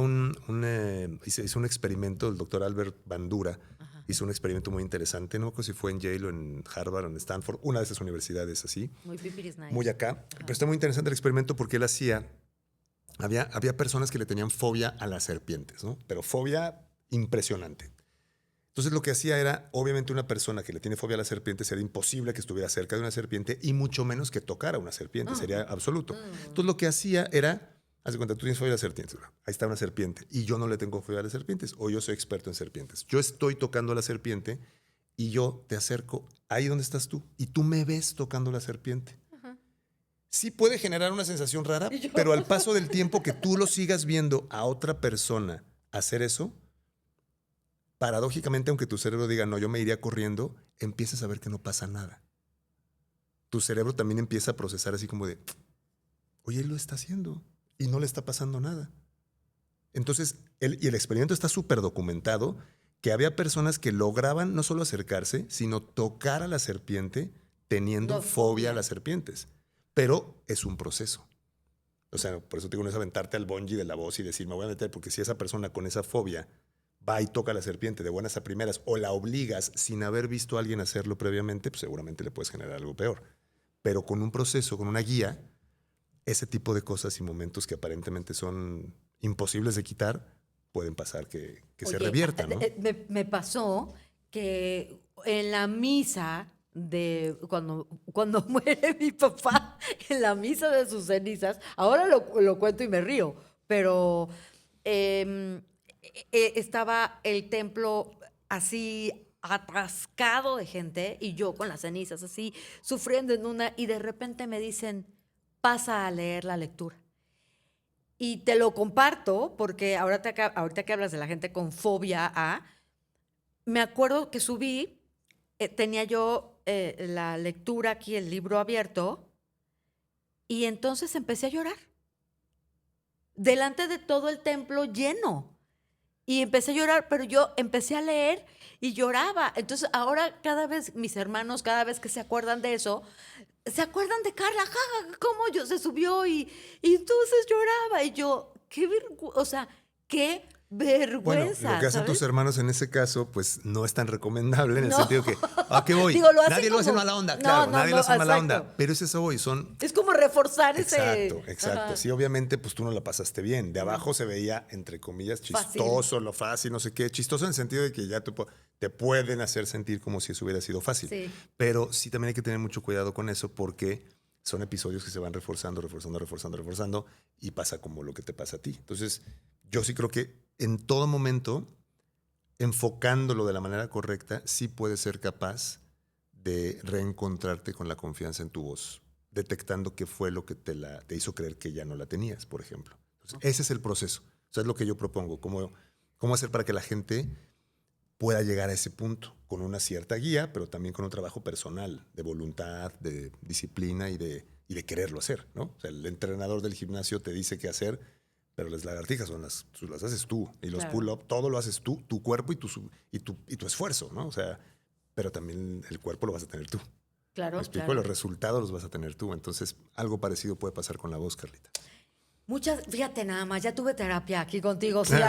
hizo un experimento, el doctor Albert Bandura Ajá. hizo un experimento muy interesante, no me acuerdo si fue en Yale o en Harvard o en Stanford, una de esas universidades así, Muy pipiris nice. muy acá. Pero está muy interesante el experimento porque él había personas que le tenían fobia a las serpientes, ¿no? Pero fobia impresionante. Entonces lo que hacía era, obviamente una persona que le tiene fobia a las serpientes, era imposible que estuviera cerca de una serpiente y mucho menos que tocara una serpiente, sería absoluto. Entonces lo que hacía era, haz de cuenta, tú tienes fobia a las serpientes, ahí está una serpiente y yo no le tengo fobia a las serpientes o yo soy experto en serpientes. Yo estoy tocando a la serpiente y yo te acerco ahí donde estás tú y tú me ves tocando la serpiente. Sí puede generar una sensación rara, pero al paso del tiempo que tú lo sigas viendo a otra persona hacer eso, paradójicamente, aunque tu cerebro diga, no, yo me iría corriendo, empiezas a ver que no pasa nada. Tu cerebro también empieza a procesar así como de, oye, él lo está haciendo y no le está pasando nada. Entonces, y el experimento está súper documentado, que había personas que lograban no solo acercarse, sino tocar a la serpiente teniendo No, fobia a fobia. las serpientes. Pero es un proceso. O sea, por eso te digo, no es aventarte al bungee de la voz y decir, me voy a meter, porque si esa persona con esa fobia va y toca a la serpiente de buenas a primeras o la obligas sin haber visto a alguien hacerlo previamente, pues seguramente le puedes generar algo peor. Pero con un proceso, con una guía, ese tipo de cosas y momentos que aparentemente son imposibles de quitar, pueden pasar que se Oye, reviertan, ¿no? me pasó que en la misa de cuando muere mi papá, en la misa de sus cenizas, ahora lo cuento y me río, pero estaba el templo así atascado de gente y yo con las cenizas así, sufriendo en una, y de repente me dicen, pasa a leer la lectura. Y te lo comparto porque ahorita que hablas de la gente con fobia a, me acuerdo que subí, tenía yo la lectura aquí, el libro abierto, y entonces empecé a llorar. Delante de todo el templo lleno. Y empecé a llorar, pero yo empecé a leer y lloraba. Entonces ahora cada vez, mis hermanos, cada vez que se acuerdan de eso, se acuerdan de Carla, cómo yo se subió y entonces lloraba. Y yo, qué vergüenza, o sea, qué Bueno, vergüenza. lo que hacen ¿sabes? tus hermanos en ese caso, pues no es tan recomendable en el No. sentido que, ¿a qué voy? Digo, lo hacen Nadie lo hace en como- mala onda, No, claro, no, nadie no, lo hace en mala exacto. onda, pero es eso hoy, son... Es como reforzar Exacto, ese... exacto. Ajá. Sí, obviamente, pues tú no la pasaste bien. De abajo se veía, entre comillas, chistoso, lo fácil, no sé qué. Chistoso en el sentido de que ya te pueden hacer sentir como si eso hubiera sido fácil. Sí. Pero sí también hay que tener mucho cuidado con eso porque son episodios que se van reforzando y pasa como lo que te pasa a ti. Entonces, yo sí creo que en todo momento, enfocándolo de la manera correcta, sí puedes ser capaz de reencontrarte con la confianza en tu voz, detectando qué fue lo que te hizo creer que ya no la tenías, por ejemplo. Entonces, ese es el proceso. O sea, es lo que yo propongo, cómo hacer para que la gente pueda llegar a ese punto, con una cierta guía, pero también con un trabajo personal, de voluntad, de disciplina y de quererlo hacer, ¿no? O sea, el entrenador del gimnasio te dice qué hacer, pero las lagartijas las haces tú, y los Claro. pull-up, todo lo haces tú, tu cuerpo y tu esfuerzo, ¿no? O sea, pero también el cuerpo lo vas a tener tú. Claro, ¿Me explico? claro. Los resultados los vas a tener tú. Entonces, algo parecido puede pasar con la voz, Carlita. Fíjate nada más, ya tuve terapia aquí contigo. Sí, Por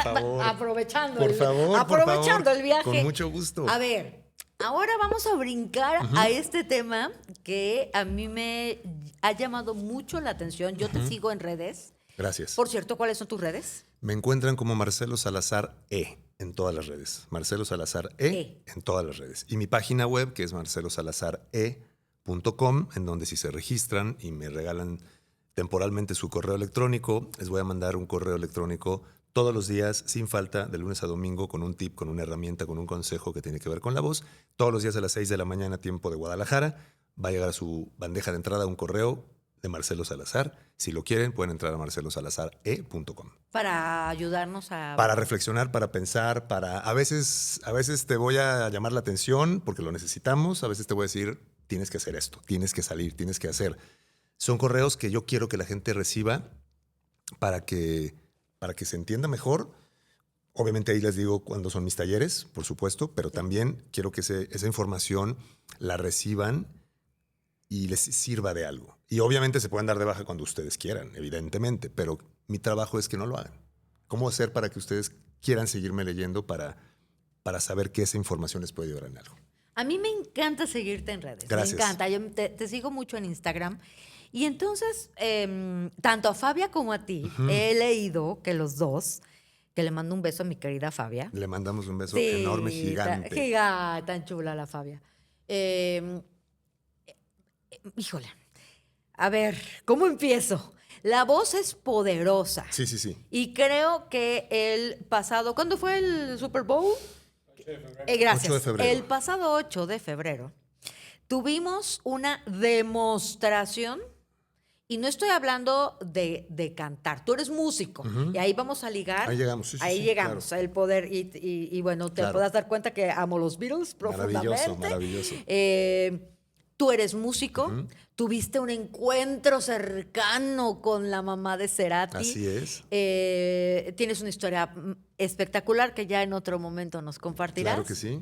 favor. aprovechando Por favor, aprovechando el viaje. Con mucho gusto. A ver, ahora vamos a brincar a este tema que a mí me ha llamado mucho la atención. Yo te sigo en redes. Gracias. Por cierto, ¿cuáles son tus redes? Me encuentran como Marcelo Salazar en todas las redes. Marcelo Salazar en todas las redes. Y mi página web, que es marcelosalarzare.com, en donde si se registran y me regalan temporalmente su correo electrónico, les voy a mandar un correo electrónico todos los días, sin falta, de lunes a domingo, con un tip, con una herramienta, con un consejo que tiene que ver con la voz. Todos los días a las 6 de la mañana, tiempo de Guadalajara, va a llegar a su bandeja de entrada un correo de Marcelo Salazar. Si lo quieren, pueden entrar a marcelosalarzare.com. Para ayudarnos a... Para reflexionar, para pensar, a veces te voy a llamar la atención porque lo necesitamos, a veces te voy a decir, tienes que hacer esto, tienes que salir, tienes que hacer. Son correos que yo quiero que la gente reciba para que se entienda mejor. Obviamente ahí les digo cuándo son mis talleres, por supuesto, pero también quiero que esa información la reciban y les sirva de algo. Y obviamente se pueden dar de baja cuando ustedes quieran, evidentemente, pero mi trabajo es que no lo hagan. ¿Cómo hacer para que ustedes quieran seguirme leyendo para saber que esa información les puede ayudar en algo? A mí me encanta seguirte en redes. Gracias. Me encanta. Yo te sigo mucho en Instagram. Y entonces, tanto a Fabia como a ti, he leído que los dos, que le mando un beso a mi querida Fabia. Le mandamos un beso Sí, enorme, gigante. Tan chula la Fabia. Híjole. A ver, ¿cómo empiezo? La voz es poderosa. Sí, sí, sí. Y creo que el pasado, ¿cuándo fue el Super Bowl? 8 de febrero. Gracias. 8 de febrero. El pasado 8 de febrero tuvimos una demostración, y no estoy hablando de cantar. Tú eres músico, y ahí vamos a ligar. Ahí llegamos, sí, sí, ahí sí, llegamos, claro. el poder. Y bueno, te Claro. podrás dar cuenta que amo los Beatles profundamente. Maravilloso. Tú eres músico, tuviste un encuentro cercano con la mamá de Cerati. Así es. Tienes una historia espectacular que ya en otro momento nos compartirás. Claro que sí.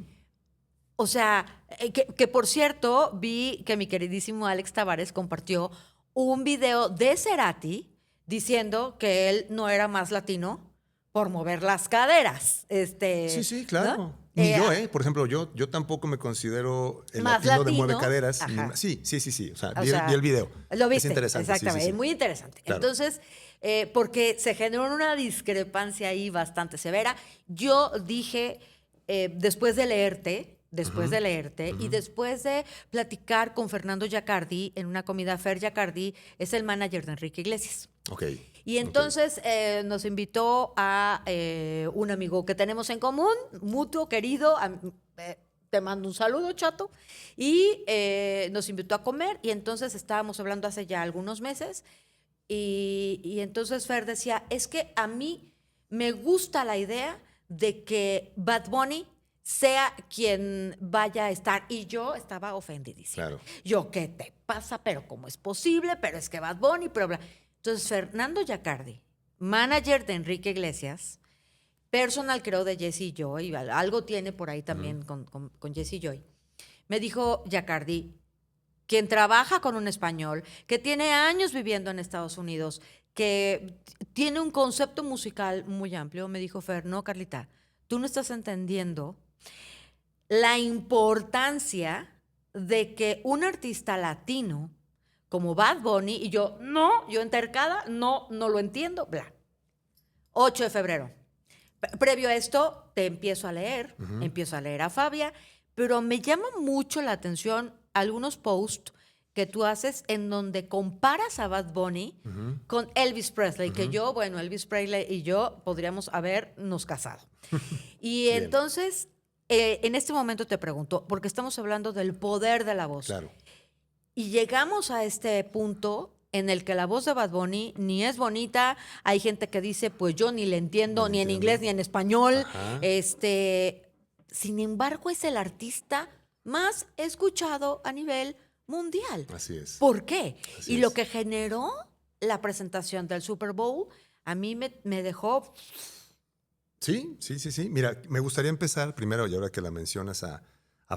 O sea, que por cierto, vi que mi queridísimo Alex Tavares compartió un video de Cerati diciendo que él no era más latino por mover las caderas. Sí, claro. ¿no? Ni yo, ¿eh? Por ejemplo, yo tampoco me considero el Más latino de latino. mueve caderas. Ajá. Sí. O sea, O vi sea, el video. Lo viste, Es interesante. exactamente, sí. es muy interesante. Claro. Entonces, porque se generó una discrepancia ahí bastante severa. Yo dije, después de leerte, y después de platicar con Fernando Giacardi en una comida, Fer Giacardi es el manager de Enrique Iglesias. Ok. Y entonces nos invitó a un amigo que tenemos en común, mutuo, querido. Te mando un saludo, Chato. Y nos invitó a comer. Y entonces estábamos hablando hace ya algunos meses. Y entonces Fer decía, es que a mí me gusta la idea de que Bad Bunny sea quien vaya a estar. Y yo estaba ofendidísima. Claro. Yo, ¿qué te pasa? Pero ¿cómo es posible? Pero es que Bad Bunny, pero bla. Entonces, Fernando Yacardi, manager de Enrique Iglesias, personal creo de Jesse Joy, algo tiene por ahí también con Jesse Joy, me dijo Yacardi, quien trabaja con un español, que tiene años viviendo en Estados Unidos, que tiene un concepto musical muy amplio, me dijo Fer, no, Carlita, tú no estás entendiendo la importancia de que un artista latino como Bad Bunny, y yo, no, yo entercada, no lo entiendo, bla. 8 de febrero. Previo a esto, te empiezo a leer, empiezo a leer a Fabia, pero me llama mucho la atención algunos posts que tú haces en donde comparas a Bad Bunny con Elvis Presley, que yo, bueno, Elvis Presley y yo podríamos habernos casado. Y Bien. entonces, en este momento te pregunto, porque estamos hablando del poder de la voz. Claro. Y llegamos a este punto en el que la voz de Bad Bunny ni es bonita, hay gente que dice, pues yo ni le entiendo, ni en inglés ni en español. Ajá. Sin embargo, es el artista más escuchado a nivel mundial. Así es. ¿Por qué? Así Y lo es. que generó la presentación del Super Bowl, a mí me dejó... Sí. Mira, me gustaría empezar primero, y ahora que la mencionas, a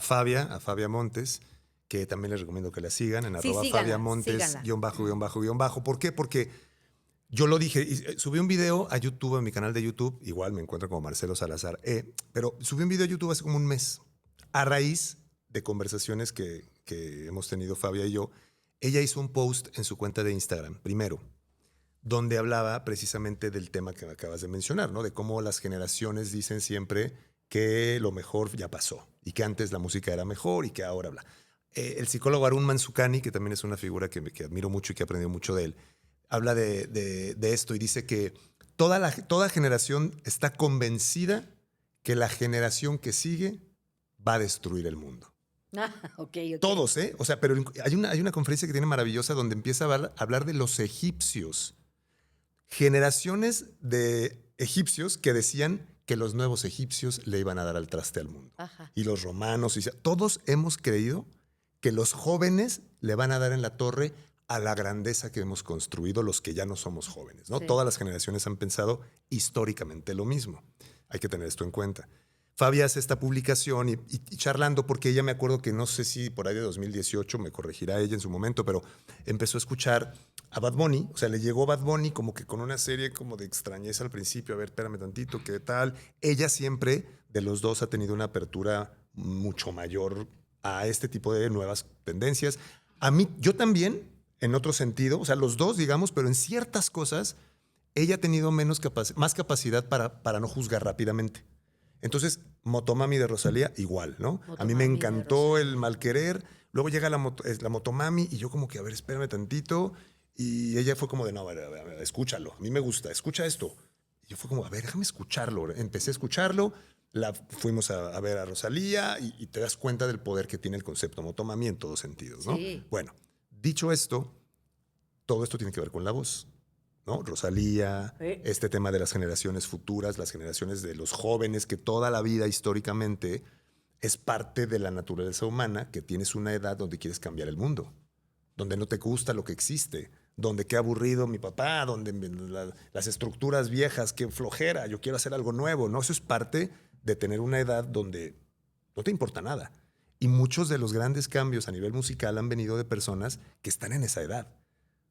Fabia Montes, que también les recomiendo que la sigan en Sí, @Fabia síganla, Montes, síganla. ___. ¿Por qué? Porque yo lo dije, subí un video a YouTube, a mi canal de YouTube, igual me encuentro como Marcelo Salazar, pero subí un video a YouTube hace como un mes, a raíz de conversaciones que hemos tenido Fabia y yo. Ella hizo un post en su cuenta de Instagram, primero, donde hablaba precisamente del tema que me acabas de mencionar, ¿no? De cómo las generaciones dicen siempre que lo mejor ya pasó y que antes la música era mejor y que ahora bla. El psicólogo Arun Manzukani, que también es una figura que admiro mucho y que he aprendido mucho de él, habla de esto y dice que toda generación está convencida que la generación que sigue va a destruir el mundo. Ok. Todos, ¿eh? O sea, pero hay una conferencia que tiene maravillosa donde empieza a hablar de los egipcios. Generaciones de egipcios que decían que los nuevos egipcios le iban a dar al traste al mundo. Ajá. Y los romanos. Todos hemos creído que los jóvenes le van a dar en la torre a la grandeza que hemos construido los que ya no somos jóvenes, ¿no? Sí. Todas las generaciones han pensado históricamente lo mismo. Hay que tener esto en cuenta. Fabia hace esta publicación y charlando, porque ella me acuerdo que no sé si por ahí de 2018, me corregirá ella en su momento, pero empezó a escuchar a Bad Bunny. O sea, le llegó Bad Bunny como que con una serie como de extrañeza al principio. A ver, espérame tantito, ¿qué tal? Ella siempre, de los dos, ha tenido una apertura mucho mayor a este tipo de nuevas tendencias. A mí, yo también, en otro sentido, o sea, los dos, digamos, pero en ciertas cosas, ella ha tenido más capacidad para no juzgar rápidamente. Entonces, Motomami de Rosalía, igual, ¿no? A mí me Motomami de encantó el mal querer. Luego llega la Motomami y yo como que, a ver, espérame tantito. Y ella fue como de, no, a ver, escúchalo. A mí me gusta, escucha esto. Y yo fue como, a ver, déjame escucharlo. Empecé a escucharlo. Fuimos a ver a Rosalía y te das cuenta del poder que tiene el concepto Motomami en todos sentidos, ¿no? Sí. Bueno, dicho esto, todo esto tiene que ver con la voz, ¿no? Rosalía, Sí. este tema de las generaciones futuras, las generaciones de los jóvenes, que toda la vida históricamente es parte de la naturaleza humana, que tienes una edad donde quieres cambiar el mundo, donde no te gusta lo que existe, donde qué aburrido mi papá, donde las estructuras viejas, qué flojera, yo quiero hacer algo nuevo, ¿no? Eso es parte de tener una edad donde no te importa nada. Y muchos de los grandes cambios a nivel musical han venido de personas que están en esa edad.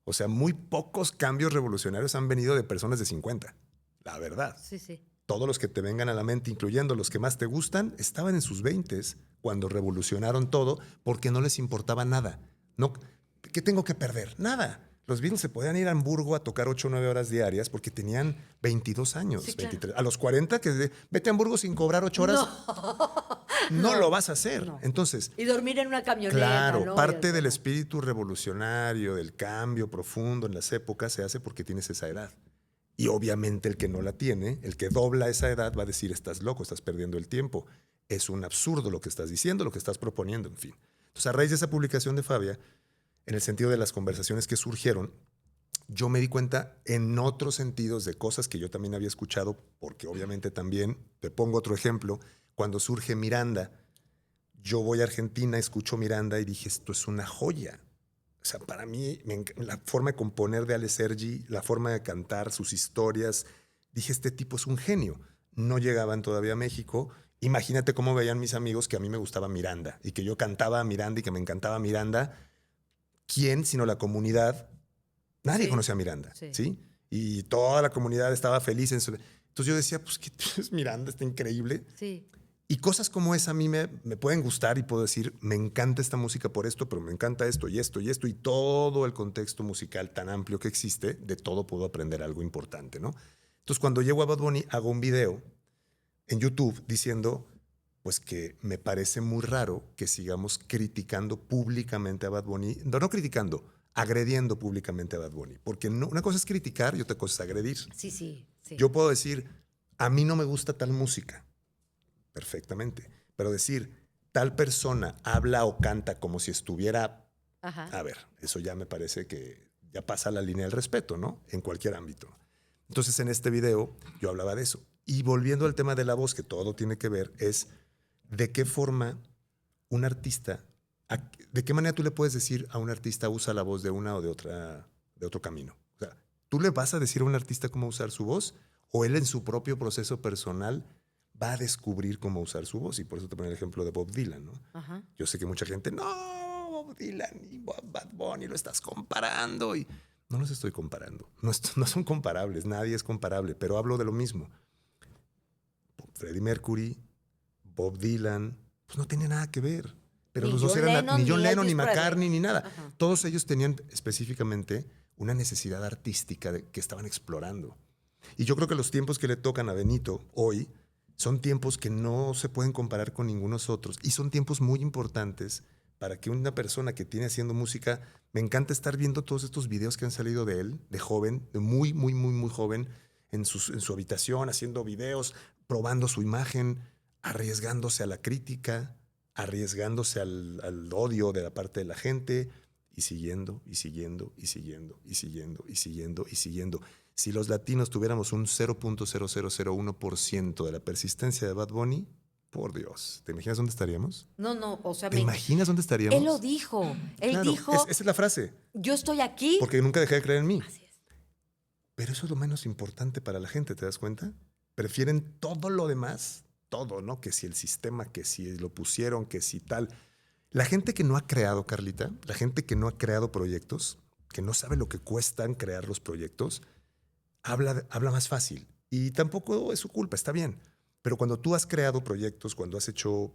O sea, muy pocos cambios revolucionarios han venido de personas de 50. La verdad. Sí. Todos los que te vengan a la mente, incluyendo los que más te gustan, estaban en sus 20s cuando revolucionaron todo porque no les importaba nada. No, ¿qué tengo que perder? Nada. Los Beatles se podían ir a Hamburgo a tocar 8 o 9 horas diarias porque tenían 22 años. Sí, claro. 23. A los 40, vete a Hamburgo sin cobrar 8 horas. No. no lo vas a hacer. No. Entonces, Y dormir en una camioneta, claro, ¿no? parte del No. espíritu revolucionario, del cambio profundo en las épocas, se hace porque tienes esa edad. Y obviamente el que no la tiene, el que dobla esa edad, va a decir, estás loco, estás perdiendo el tiempo. Es un absurdo lo que estás diciendo, lo que estás proponiendo, en fin. Entonces, a raíz de esa publicación de Fabia, en el sentido de las conversaciones que surgieron, yo me di cuenta en otros sentidos de cosas que yo también había escuchado, porque obviamente también, te pongo otro ejemplo, cuando surge Miranda, yo voy a Argentina, escucho Miranda y dije, esto es una joya. O sea, para mí, la forma de componer de Ale Sergi, la forma de cantar, sus historias, dije, este tipo es un genio. No llegaban todavía a México. Imagínate cómo veían mis amigos que a mí me gustaba Miranda y que yo cantaba Miranda y que me encantaba Miranda. ¿Quién, sino la comunidad? Nadie Sí. conocía a Miranda, Sí. ¿sí? Y toda la comunidad estaba feliz. Entonces yo decía, pues, ¿qué es Miranda? Está increíble. Sí. Y cosas como esa a mí me pueden gustar y puedo decir, me encanta esta música por esto, pero me encanta esto y esto y esto y todo el contexto musical tan amplio que existe, de todo puedo aprender algo importante, ¿no? Entonces, cuando llego a Bad Bunny, hago un video en YouTube diciendo, pues que me parece muy raro que sigamos criticando públicamente a Bad Bunny, no criticando, agrediendo públicamente a Bad Bunny, porque no, una cosa es criticar y otra cosa es agredir. Sí, sí, sí. Yo puedo decir, a mí no me gusta tal música, perfectamente, pero decir, tal persona habla o canta como si estuviera, Ajá. a ver, eso ya me parece que ya pasa la línea del respeto, ¿no? En cualquier ámbito. Entonces, en este video yo hablaba de eso. Y volviendo al tema de la voz, que todo tiene que ver, es de qué forma un artista, de qué manera tú le puedes decir a un artista usa la voz de una o de otra, de otro camino. O sea, ¿tú le vas a decir a un artista cómo usar su voz? ¿O él en su propio proceso personal va a descubrir cómo usar su voz? Y por eso te pongo el ejemplo de Bob Dylan, ¿no? Ajá. Yo sé que mucha gente, no, Bob Dylan y Bad Bunny lo estás comparando. Y no los estoy comparando. No son comparables, nadie es comparable, pero hablo de lo mismo. Freddie Mercury, Bob Dylan, pues no tiene nada que ver. Pero Ni los dos John eran Lennon, ni John ni Lennon, ni Elvis Presley. McCartney, ni nada. Ajá. Todos ellos tenían específicamente una necesidad artística que estaban explorando. Y yo creo que los tiempos que le tocan a Benito hoy son tiempos que no se pueden comparar con ningunos otros. Y son tiempos muy importantes para que una persona que tiene haciendo música, me encanta estar viendo todos estos videos que han salido de él, de joven, de muy, muy, muy, muy joven, en su habitación, haciendo videos, probando su imagen, arriesgándose a la crítica, arriesgándose al odio de la parte de la gente y siguiendo, y siguiendo, y siguiendo, y siguiendo, y siguiendo, y siguiendo. Si los latinos tuviéramos un 0.0001% de la persistencia de Bad Bunny, por Dios, ¿te imaginas dónde estaríamos? No, o sea, ¿Te imaginas dónde estaríamos? él lo dijo. Él Claro, dijo, esa es la frase, yo estoy aquí. porque nunca dejé de creer en mí. Así es. Pero eso es lo menos importante para la gente, ¿te das cuenta? Prefieren todo lo demás, todo, ¿no? Que si el sistema, que si lo pusieron, que si tal. La gente que no ha creado, Carlita, la gente que no ha creado proyectos, que no sabe lo que cuestan crear los proyectos, habla más fácil. Y tampoco es su culpa, está bien. Pero cuando tú has creado proyectos, cuando has hecho,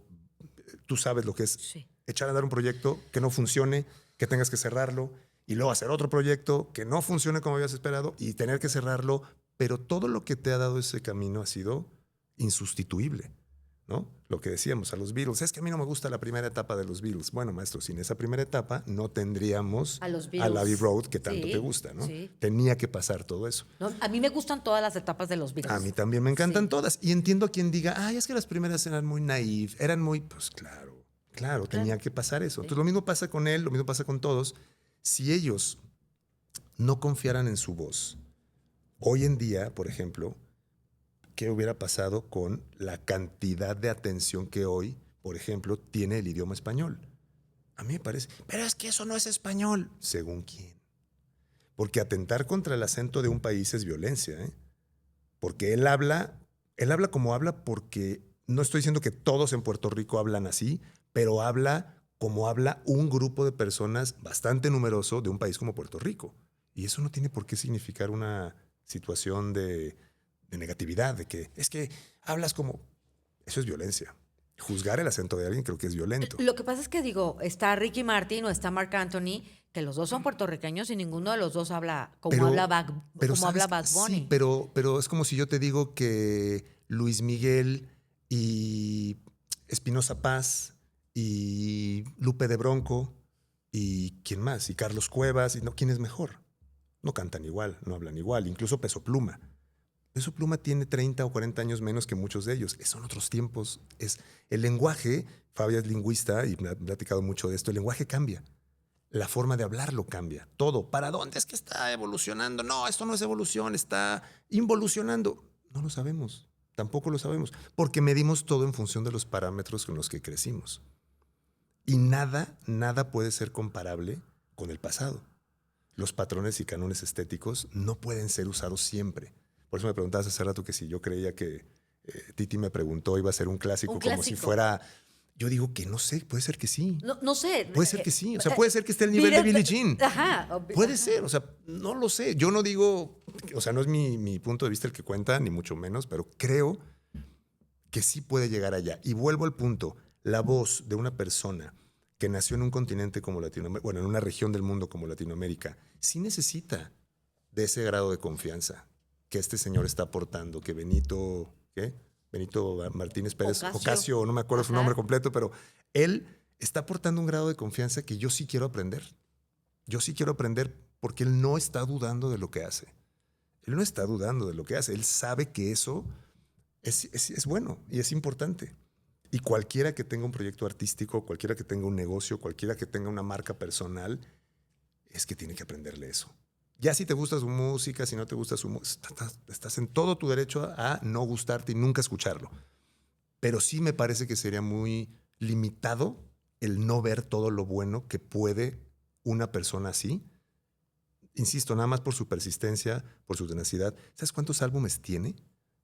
tú sabes lo que es Sí. echar a andar un proyecto que no funcione, que tengas que cerrarlo, y luego hacer otro proyecto que no funcione como habías esperado y tener que cerrarlo. Pero todo lo que te ha dado ese camino ha sido insustituible, ¿no? Lo que decíamos a los Beatles, es que a mí no me gusta la primera etapa de los Beatles. Bueno, maestro, sin esa primera etapa no tendríamos A los a Beatles. Abbey Road que tanto Sí, te gusta, ¿no? sí. Tenía que pasar todo eso. No, a mí me gustan todas las etapas de los Beatles. A mí también me encantan Sí. todas. Y entiendo a quien diga, ay, es que las primeras eran muy naif, eran muy, pues claro, tenía que pasar eso. Sí. Entonces lo mismo pasa con él, lo mismo pasa con todos. Si ellos no confiaran en su voz, hoy en día, por ejemplo, ¿qué hubiera pasado con la cantidad de atención que hoy, por ejemplo, tiene el idioma español? A mí me parece, pero es que eso no es español. ¿Según quién? Porque atentar contra el acento de un país es violencia, ¿eh? Porque él habla como habla porque no estoy diciendo que todos en Puerto Rico hablan así, pero habla como habla un grupo de personas bastante numeroso de un país como Puerto Rico. Y eso no tiene por qué significar una situación de negatividad, de que es que hablas como... Eso es violencia. Juzgar el acento de alguien creo que es violento. Lo que pasa es que digo, está Ricky Martin o está Marc Anthony, que los dos son puertorriqueños y ninguno de los dos habla como habla ¿sabes? Bad Bunny. Sí, pero es como si yo te digo que Luis Miguel y Espinosa Paz y Lupe de Bronco y ¿quién más? Y Carlos Cuevas. Y no, ¿quién es mejor? No cantan igual, no hablan igual. Incluso Peso Pluma. Peso Pluma tiene 30 o 40 años menos que muchos de ellos. Son otros tiempos. El lenguaje, Fabia es lingüista y me ha platicado mucho de esto, el lenguaje cambia. La forma de hablarlo cambia. Todo. ¿Para dónde es que está evolucionando? No, esto no es evolución, está involucionando. No lo sabemos. Tampoco lo sabemos. Porque medimos todo en función de los parámetros con los que crecimos. Y nada puede ser comparable con el pasado. Los patrones y cánones estéticos no pueden ser usados siempre. Por eso me preguntabas hace rato que si yo creía que Titi me preguntó iba a ser un clásico, como si fuera... Yo digo que no sé, puede ser que sí. No sé. Puede ser que sí. O sea, puede ser que esté al nivel de Billie Jean. Ajá. Puede ser. O sea, no lo sé. Yo no digo... O sea, no es mi punto de vista el que cuenta, ni mucho menos, pero creo que sí puede llegar allá. Y vuelvo al punto. La voz de una persona que nació en un continente como Latinoamérica, bueno, en una región del mundo como Latinoamérica, sí necesita de ese grado de confianza que este señor está aportando, que Benito, ¿qué? Benito Martínez Pérez, Ocasio, no me acuerdo su nombre completo, pero él está aportando un grado de confianza que yo sí quiero aprender. Yo sí quiero aprender porque él no está dudando de lo que hace. Él no está dudando de lo que hace. Él sabe que eso es bueno y es importante. Y cualquiera que tenga un proyecto artístico, cualquiera que tenga un negocio, cualquiera que tenga una marca personal, es que tiene que aprenderle eso. Ya si te gusta su música, si no te gusta su música, estás en todo tu derecho a no gustarte y nunca escucharlo. Pero sí me parece que sería muy limitado el no ver todo lo bueno que puede una persona así. Insisto, nada más por su persistencia, por su tenacidad. ¿Sabes cuántos álbumes tiene?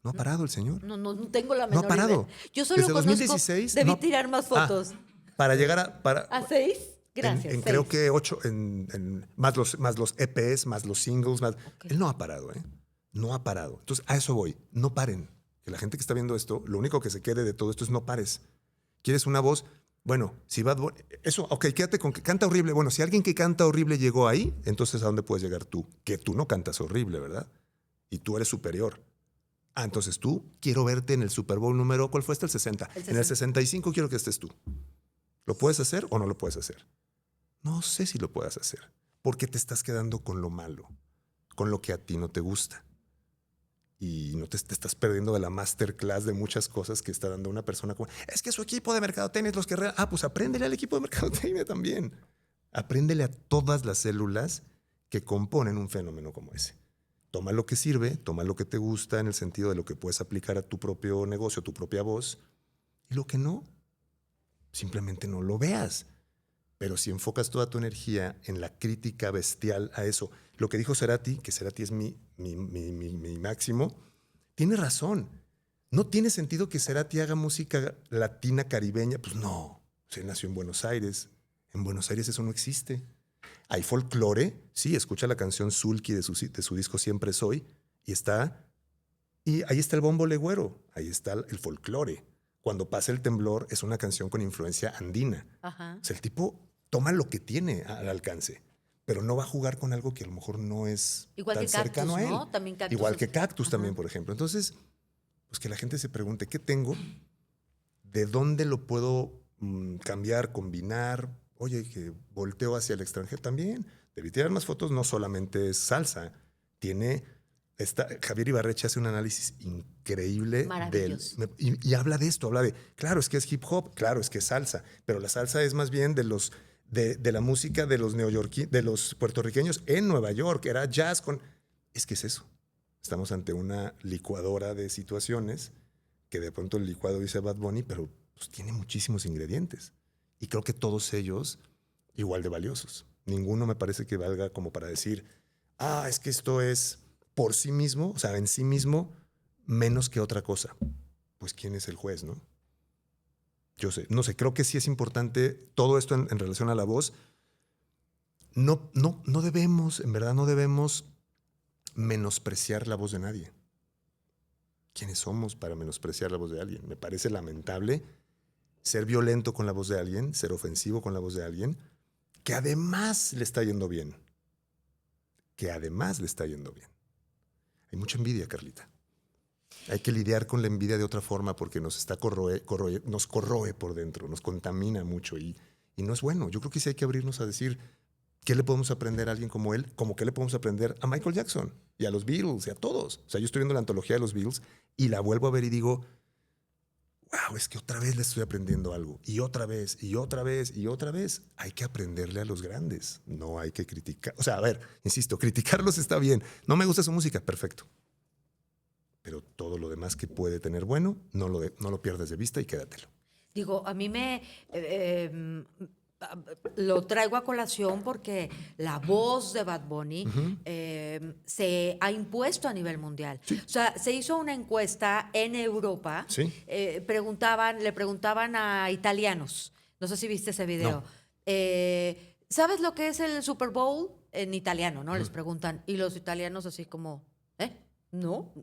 No ha parado el señor. No tengo la menor idea. No ha parado. Idea. Yo solo desde conozco, 2016. Debí tirar más fotos. Para llegar ¿A 6? Gracias. Creo que 8, más los EPs, más los singles. Okay. Él no ha parado, ¿eh? No ha parado. Entonces, a eso voy. No paren. Que la gente que está viendo esto, lo único que se quede de todo esto es no pares. ¿Quieres una voz? Bueno, si Bad Bunny... Eso, ok, quédate con que canta horrible. Bueno, si alguien que canta horrible llegó ahí, entonces ¿a dónde puedes llegar tú? Que tú no cantas horrible, ¿verdad? Y tú eres superior. Entonces tú, quiero verte en el Super Bowl número... ¿Cuál fue este? El 60. El 60. En el 65 quiero que estés tú. ¿Lo puedes hacer o no lo puedes hacer? No sé si lo puedas hacer, porque te estás quedando con lo malo, con lo que a ti no te gusta. Y no te estás perdiendo de la masterclass de muchas cosas que está dando una persona como, es que su equipo de mercadotecnia es los que... pues apréndele al equipo de mercadotecnia también. Apréndele a todas las células que componen un fenómeno como ese. Toma lo que sirve, toma lo que te gusta en el sentido de lo que puedes aplicar a tu propio negocio, tu propia voz, y lo que no, simplemente no lo veas. Pero si enfocas toda tu energía en la crítica bestial a eso, lo que dijo Cerati, que Cerati es mi máximo, tiene razón. No tiene sentido que Cerati haga música latina, caribeña. Pues no, se nació en Buenos Aires. En Buenos Aires eso no existe. Hay folclore, sí, escucha la canción Sulky de su disco Siempre Soy, y ahí está el bombo legüero, ahí está el folclore. Cuando pasa el temblor es una canción con influencia andina. Ajá. O sea, el tipo toma lo que tiene al alcance, pero no va a jugar con algo que a lo mejor no es igual tan que Cactus, cercano a él. ¿no? También Cactus. Igual que Cactus también, por ejemplo. Entonces, pues que la gente se pregunte, ¿qué tengo? ¿De dónde lo puedo cambiar, combinar? Oye, que volteo hacia el extranjero también. Debí tirar más fotos, no solamente es salsa. Javier Ibarreche hace un análisis increíble y habla de esto, habla de, claro, es que es hip hop, claro, es que es salsa, pero la salsa es más bien de la música de los puertorriqueños en Nueva York, era jazz es que es eso. Estamos ante una licuadora de situaciones que de pronto el licuado dice Bad Bunny, pero pues, tiene muchísimos ingredientes. Y creo que todos ellos igual de valiosos. Ninguno me parece que valga como para decir, es que esto es por sí mismo, o sea, en sí mismo, menos que otra cosa. Pues, ¿quién es el juez, no? Yo no sé, creo que sí es importante todo esto en relación a la voz. No debemos, en verdad, no debemos menospreciar la voz de nadie. ¿Quiénes somos para menospreciar la voz de alguien? Me parece lamentable ser violento con la voz de alguien, ser ofensivo con la voz de alguien, que además le está yendo bien. Hay mucha envidia, Carlita. Hay que lidiar con la envidia de otra forma porque nos nos corroe por dentro, nos contamina mucho y no es bueno. Yo creo que sí hay que abrirnos a decir qué le podemos aprender a alguien como él, como qué le podemos aprender a Michael Jackson y a los Beatles y a todos. O sea, yo estoy viendo la antología de los Beatles y la vuelvo a ver y digo, wow, es que otra vez le estoy aprendiendo algo. Y otra vez, y otra vez, y otra vez. Hay que aprenderle a los grandes. No hay que criticar. O sea, a ver, insisto, criticarlos está bien. No me gusta su música, perfecto. Pero todo lo demás que puede tener bueno, no lo pierdas de vista y quédatelo. Digo, a mí lo traigo a colación porque la voz de Bad Bunny se ha impuesto a nivel mundial. Sí. O sea, se hizo una encuesta en Europa. Sí. Le preguntaban a italianos. No sé si viste ese video. No. ¿Sabes lo que es el Super Bowl? En italiano, ¿no? Les preguntan. Y los italianos así como, No,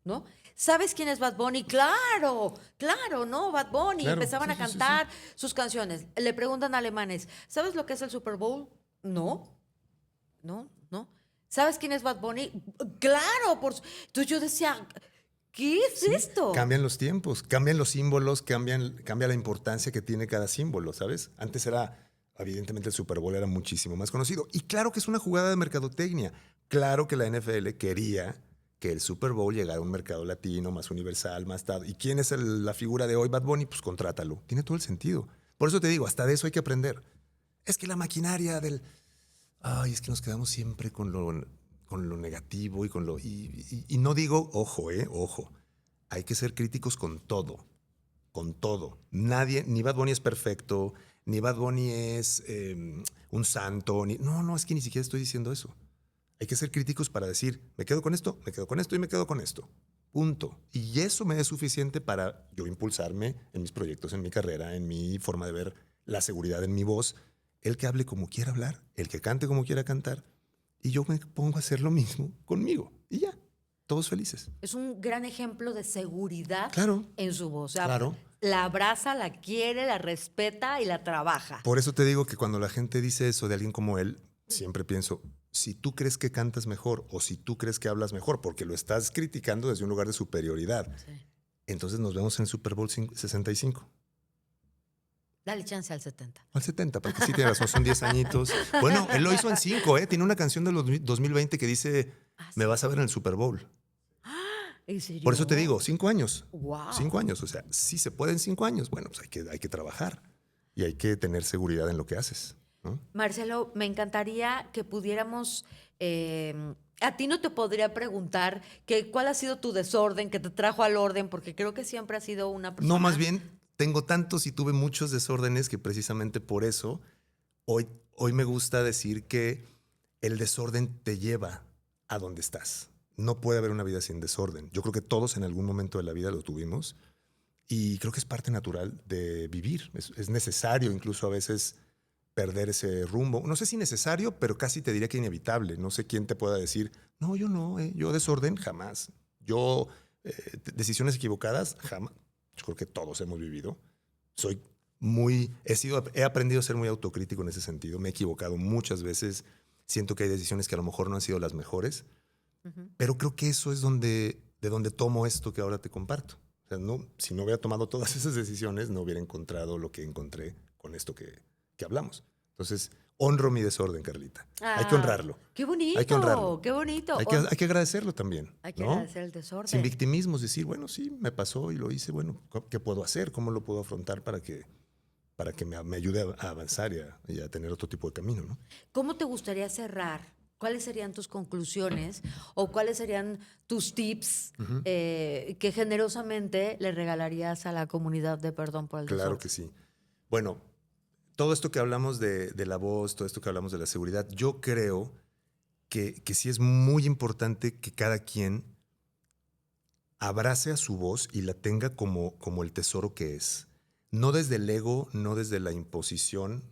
¿no? ¿Sabes quién es Bad Bunny? Claro, claro, ¿no? Bad Bunny. Claro, Empezaban sí, a sí, sí, cantar sus canciones. Le preguntan a alemanes, ¿sabes lo que es el Super Bowl? No, no. ¿Sabes quién es Bad Bunny? Claro, entonces yo decía, ¿qué es esto? Cambian los tiempos, cambian los símbolos, cambia la importancia que tiene cada símbolo, ¿sabes? Antes evidentemente el Super Bowl era muchísimo más conocido. Y claro que es una jugada de mercadotecnia. Claro que la NFL quería que el Super Bowl llegara a un mercado latino, más universal, más tal. ¿Y quién es la figura de hoy? Bad Bunny, pues contrátalo. Tiene todo el sentido. Por eso te digo, hasta de eso hay que aprender. Es que la maquinaria Ay, es que nos quedamos siempre con lo negativo y no digo, ojo. Hay que ser críticos con todo. Con todo. Nadie, ni Bad Bunny es perfecto, ni Bad Bunny es un santo. No, es que ni siquiera estoy diciendo eso. Hay que ser críticos para decir, me quedo con esto, me quedo con esto y me quedo con esto. Punto. Y eso me es suficiente para yo impulsarme en mis proyectos, en mi carrera, en mi forma de ver la seguridad en mi voz. El que hable como quiera hablar, el que cante como quiera cantar. Y yo me pongo a hacer lo mismo conmigo. Y ya, todos felices. Es un gran ejemplo de seguridad Claro, en su voz. O sea, claro. la abraza, la quiere, la respeta y la trabaja. Por eso te digo que cuando la gente dice eso de alguien como él, siempre pienso, si tú crees que cantas mejor o si tú crees que hablas mejor, porque lo estás criticando desde un lugar de superioridad, Sí. entonces nos vemos en el Super Bowl 65. Dale chance al 70. Al 70, porque sí tiene razón, son 10 añitos. Bueno, él lo hizo en 5, ¿eh? Tiene una canción de los 2020 que dice, me vas a ver en el Super Bowl. ¿En serio? Por eso te digo, 5 años. Wow. 5 años, o sea, si se puede en 5 años, bueno, pues hay que trabajar y hay que tener seguridad en lo que haces, ¿no? Marcelo, me encantaría que pudiéramos... a ti no te podría preguntar cuál ha sido tu desorden que te trajo al orden, porque creo que siempre has sido una persona... No, más bien, tengo tantos y tuve muchos desórdenes que precisamente por eso hoy me gusta decir que el desorden te lleva a donde estás. No puede haber una vida sin desorden. Yo creo que todos en algún momento de la vida lo tuvimos y creo que es parte natural de vivir. Es necesario incluso a veces perder ese rumbo. No sé si necesario, pero casi te diría que inevitable. No sé quién te pueda decir, no, yo no, yo desorden jamás. Yo decisiones equivocadas jamás. Yo creo que todos hemos vivido. He aprendido a ser muy autocrítico en ese sentido. Me he equivocado muchas veces. Siento que hay decisiones que a lo mejor no han sido las mejores. Pero creo que eso es de donde tomo esto que ahora te comparto. O sea, si no hubiera tomado todas esas decisiones, no hubiera encontrado lo que encontré con esto que hablamos. Entonces, honro mi desorden, Carlita. Hay que honrarlo. ¡Qué bonito! Hay que honrarlo. ¡Qué bonito! Hay que agradecerlo también. Hay que ¿no? agradecer el desorden. Sin victimismos, decir, bueno, sí, me pasó y lo hice, bueno, ¿qué puedo hacer? ¿Cómo lo puedo afrontar para que me ayude a avanzar y a tener otro tipo de camino, ¿no? ¿Cómo te gustaría cerrar? ¿Cuáles serían tus conclusiones o cuáles serían tus tips que generosamente le regalarías a la comunidad de Perdón por el Desorden? Claro que sí. Bueno, todo esto que hablamos de la voz, todo esto que hablamos de la seguridad, yo creo que sí es muy importante que cada quien abrace a su voz y la tenga como el tesoro que es. No desde el ego, no desde la imposición,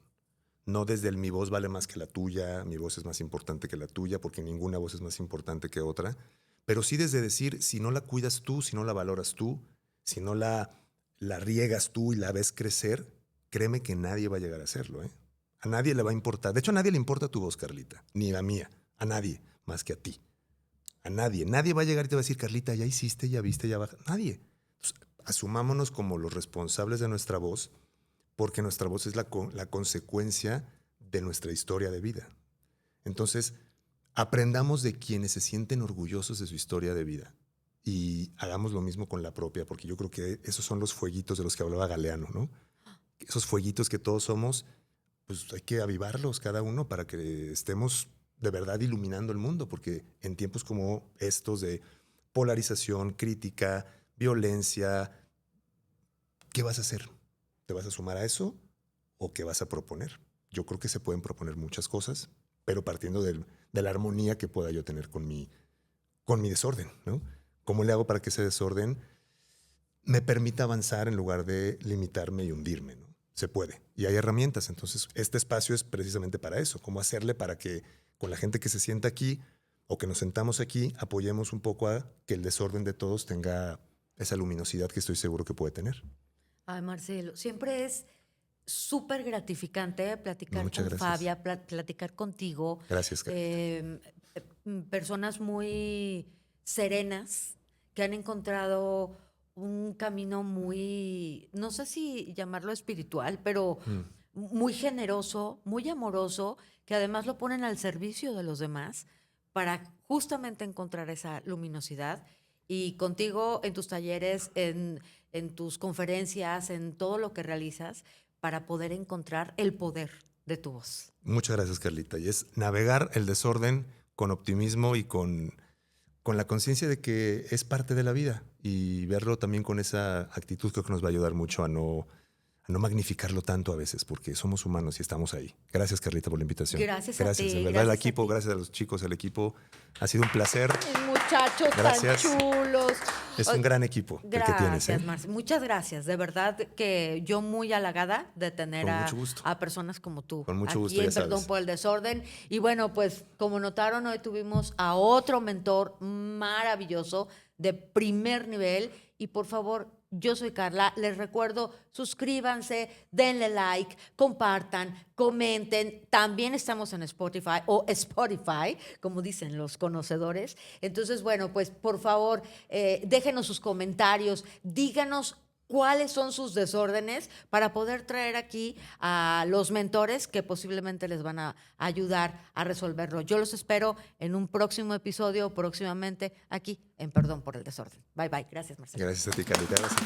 no desde el mi voz vale más que la tuya, mi voz es más importante que la tuya, porque ninguna voz es más importante que otra, pero sí desde decir, si no la cuidas tú, si no la valoras tú, si no la riegas tú y la ves crecer, créeme que nadie va a llegar a hacerlo, ¿eh? A nadie le va a importar. De hecho, a nadie le importa tu voz, Carlita, ni la mía. A nadie, más que a ti. A nadie. Nadie va a llegar y te va a decir, Carlita, ya hiciste, ya viste, ya baja. Nadie. Entonces, asumámonos como los responsables de nuestra voz, porque nuestra voz es la consecuencia de nuestra historia de vida. Entonces, aprendamos de quienes se sienten orgullosos de su historia de vida y hagamos lo mismo con la propia, porque yo creo que esos son los fueguitos de los que hablaba Galeano, ¿no? Esos fueguitos que todos somos, pues hay que avivarlos cada uno para que estemos de verdad iluminando el mundo, porque en tiempos como estos de polarización, crítica, violencia, ¿qué vas a hacer? ¿Te vas a sumar a eso o qué vas a proponer? Yo creo que se pueden proponer muchas cosas, pero partiendo de la armonía que pueda yo tener con mi desorden, ¿no? ¿Cómo le hago para que ese desorden me permita avanzar en lugar de limitarme y hundirme, ¿no? Se puede. Y hay herramientas. Entonces, este espacio es precisamente para eso. ¿Cómo hacerle para que con la gente que se sienta aquí o que nos sentamos aquí, apoyemos un poco a que el desorden de todos tenga esa luminosidad que estoy seguro que puede tener? Ay, Marcelo, siempre es súper gratificante platicar Muchas con gracias. Fabia, platicar contigo. Gracias, Carlita. Personas muy serenas que han encontrado un camino muy, no sé si llamarlo espiritual, pero muy generoso, muy amoroso, que además lo ponen al servicio de los demás para justamente encontrar esa luminosidad. Y contigo en tus talleres, en tus conferencias, en todo lo que realizas, para poder encontrar el poder de tu voz. Muchas gracias, Carlita. Y es navegar el desorden con optimismo y con la conciencia de que es parte de la vida y verlo también con esa actitud creo que nos va a ayudar mucho a no magnificarlo tanto a veces, porque somos humanos y estamos ahí. Gracias, Carlita, por la invitación. Gracias a ti, De verdad, gracias al a equipo, ti. gracias a los chicos, al equipo. Ha sido un placer. Muchachos Gracias. tan chulos. Es un gran equipo el que tienes. Gracias, Marce. Muchas gracias. De verdad que yo muy halagada de tener Con mucho gusto. a personas como tú. Con mucho aquí gusto, en ya sabes. Perdón por el Desorden. Y bueno, pues como notaron, hoy tuvimos a otro mentor maravilloso de primer nivel. Y por favor, yo soy Carla. Les recuerdo, suscríbanse, denle like, compartan, comenten. También estamos en Spotify o Spotify, como dicen los conocedores. Entonces, bueno, pues por favor, déjenos sus comentarios, díganos cuáles son sus desórdenes para poder traer aquí a los mentores que posiblemente les van a ayudar a resolverlo. Yo los espero en un próximo episodio, próximamente aquí en Perdón por el Desorden. Bye, bye. Gracias, Marcelo. Gracias a ti, Carlita. Gracias.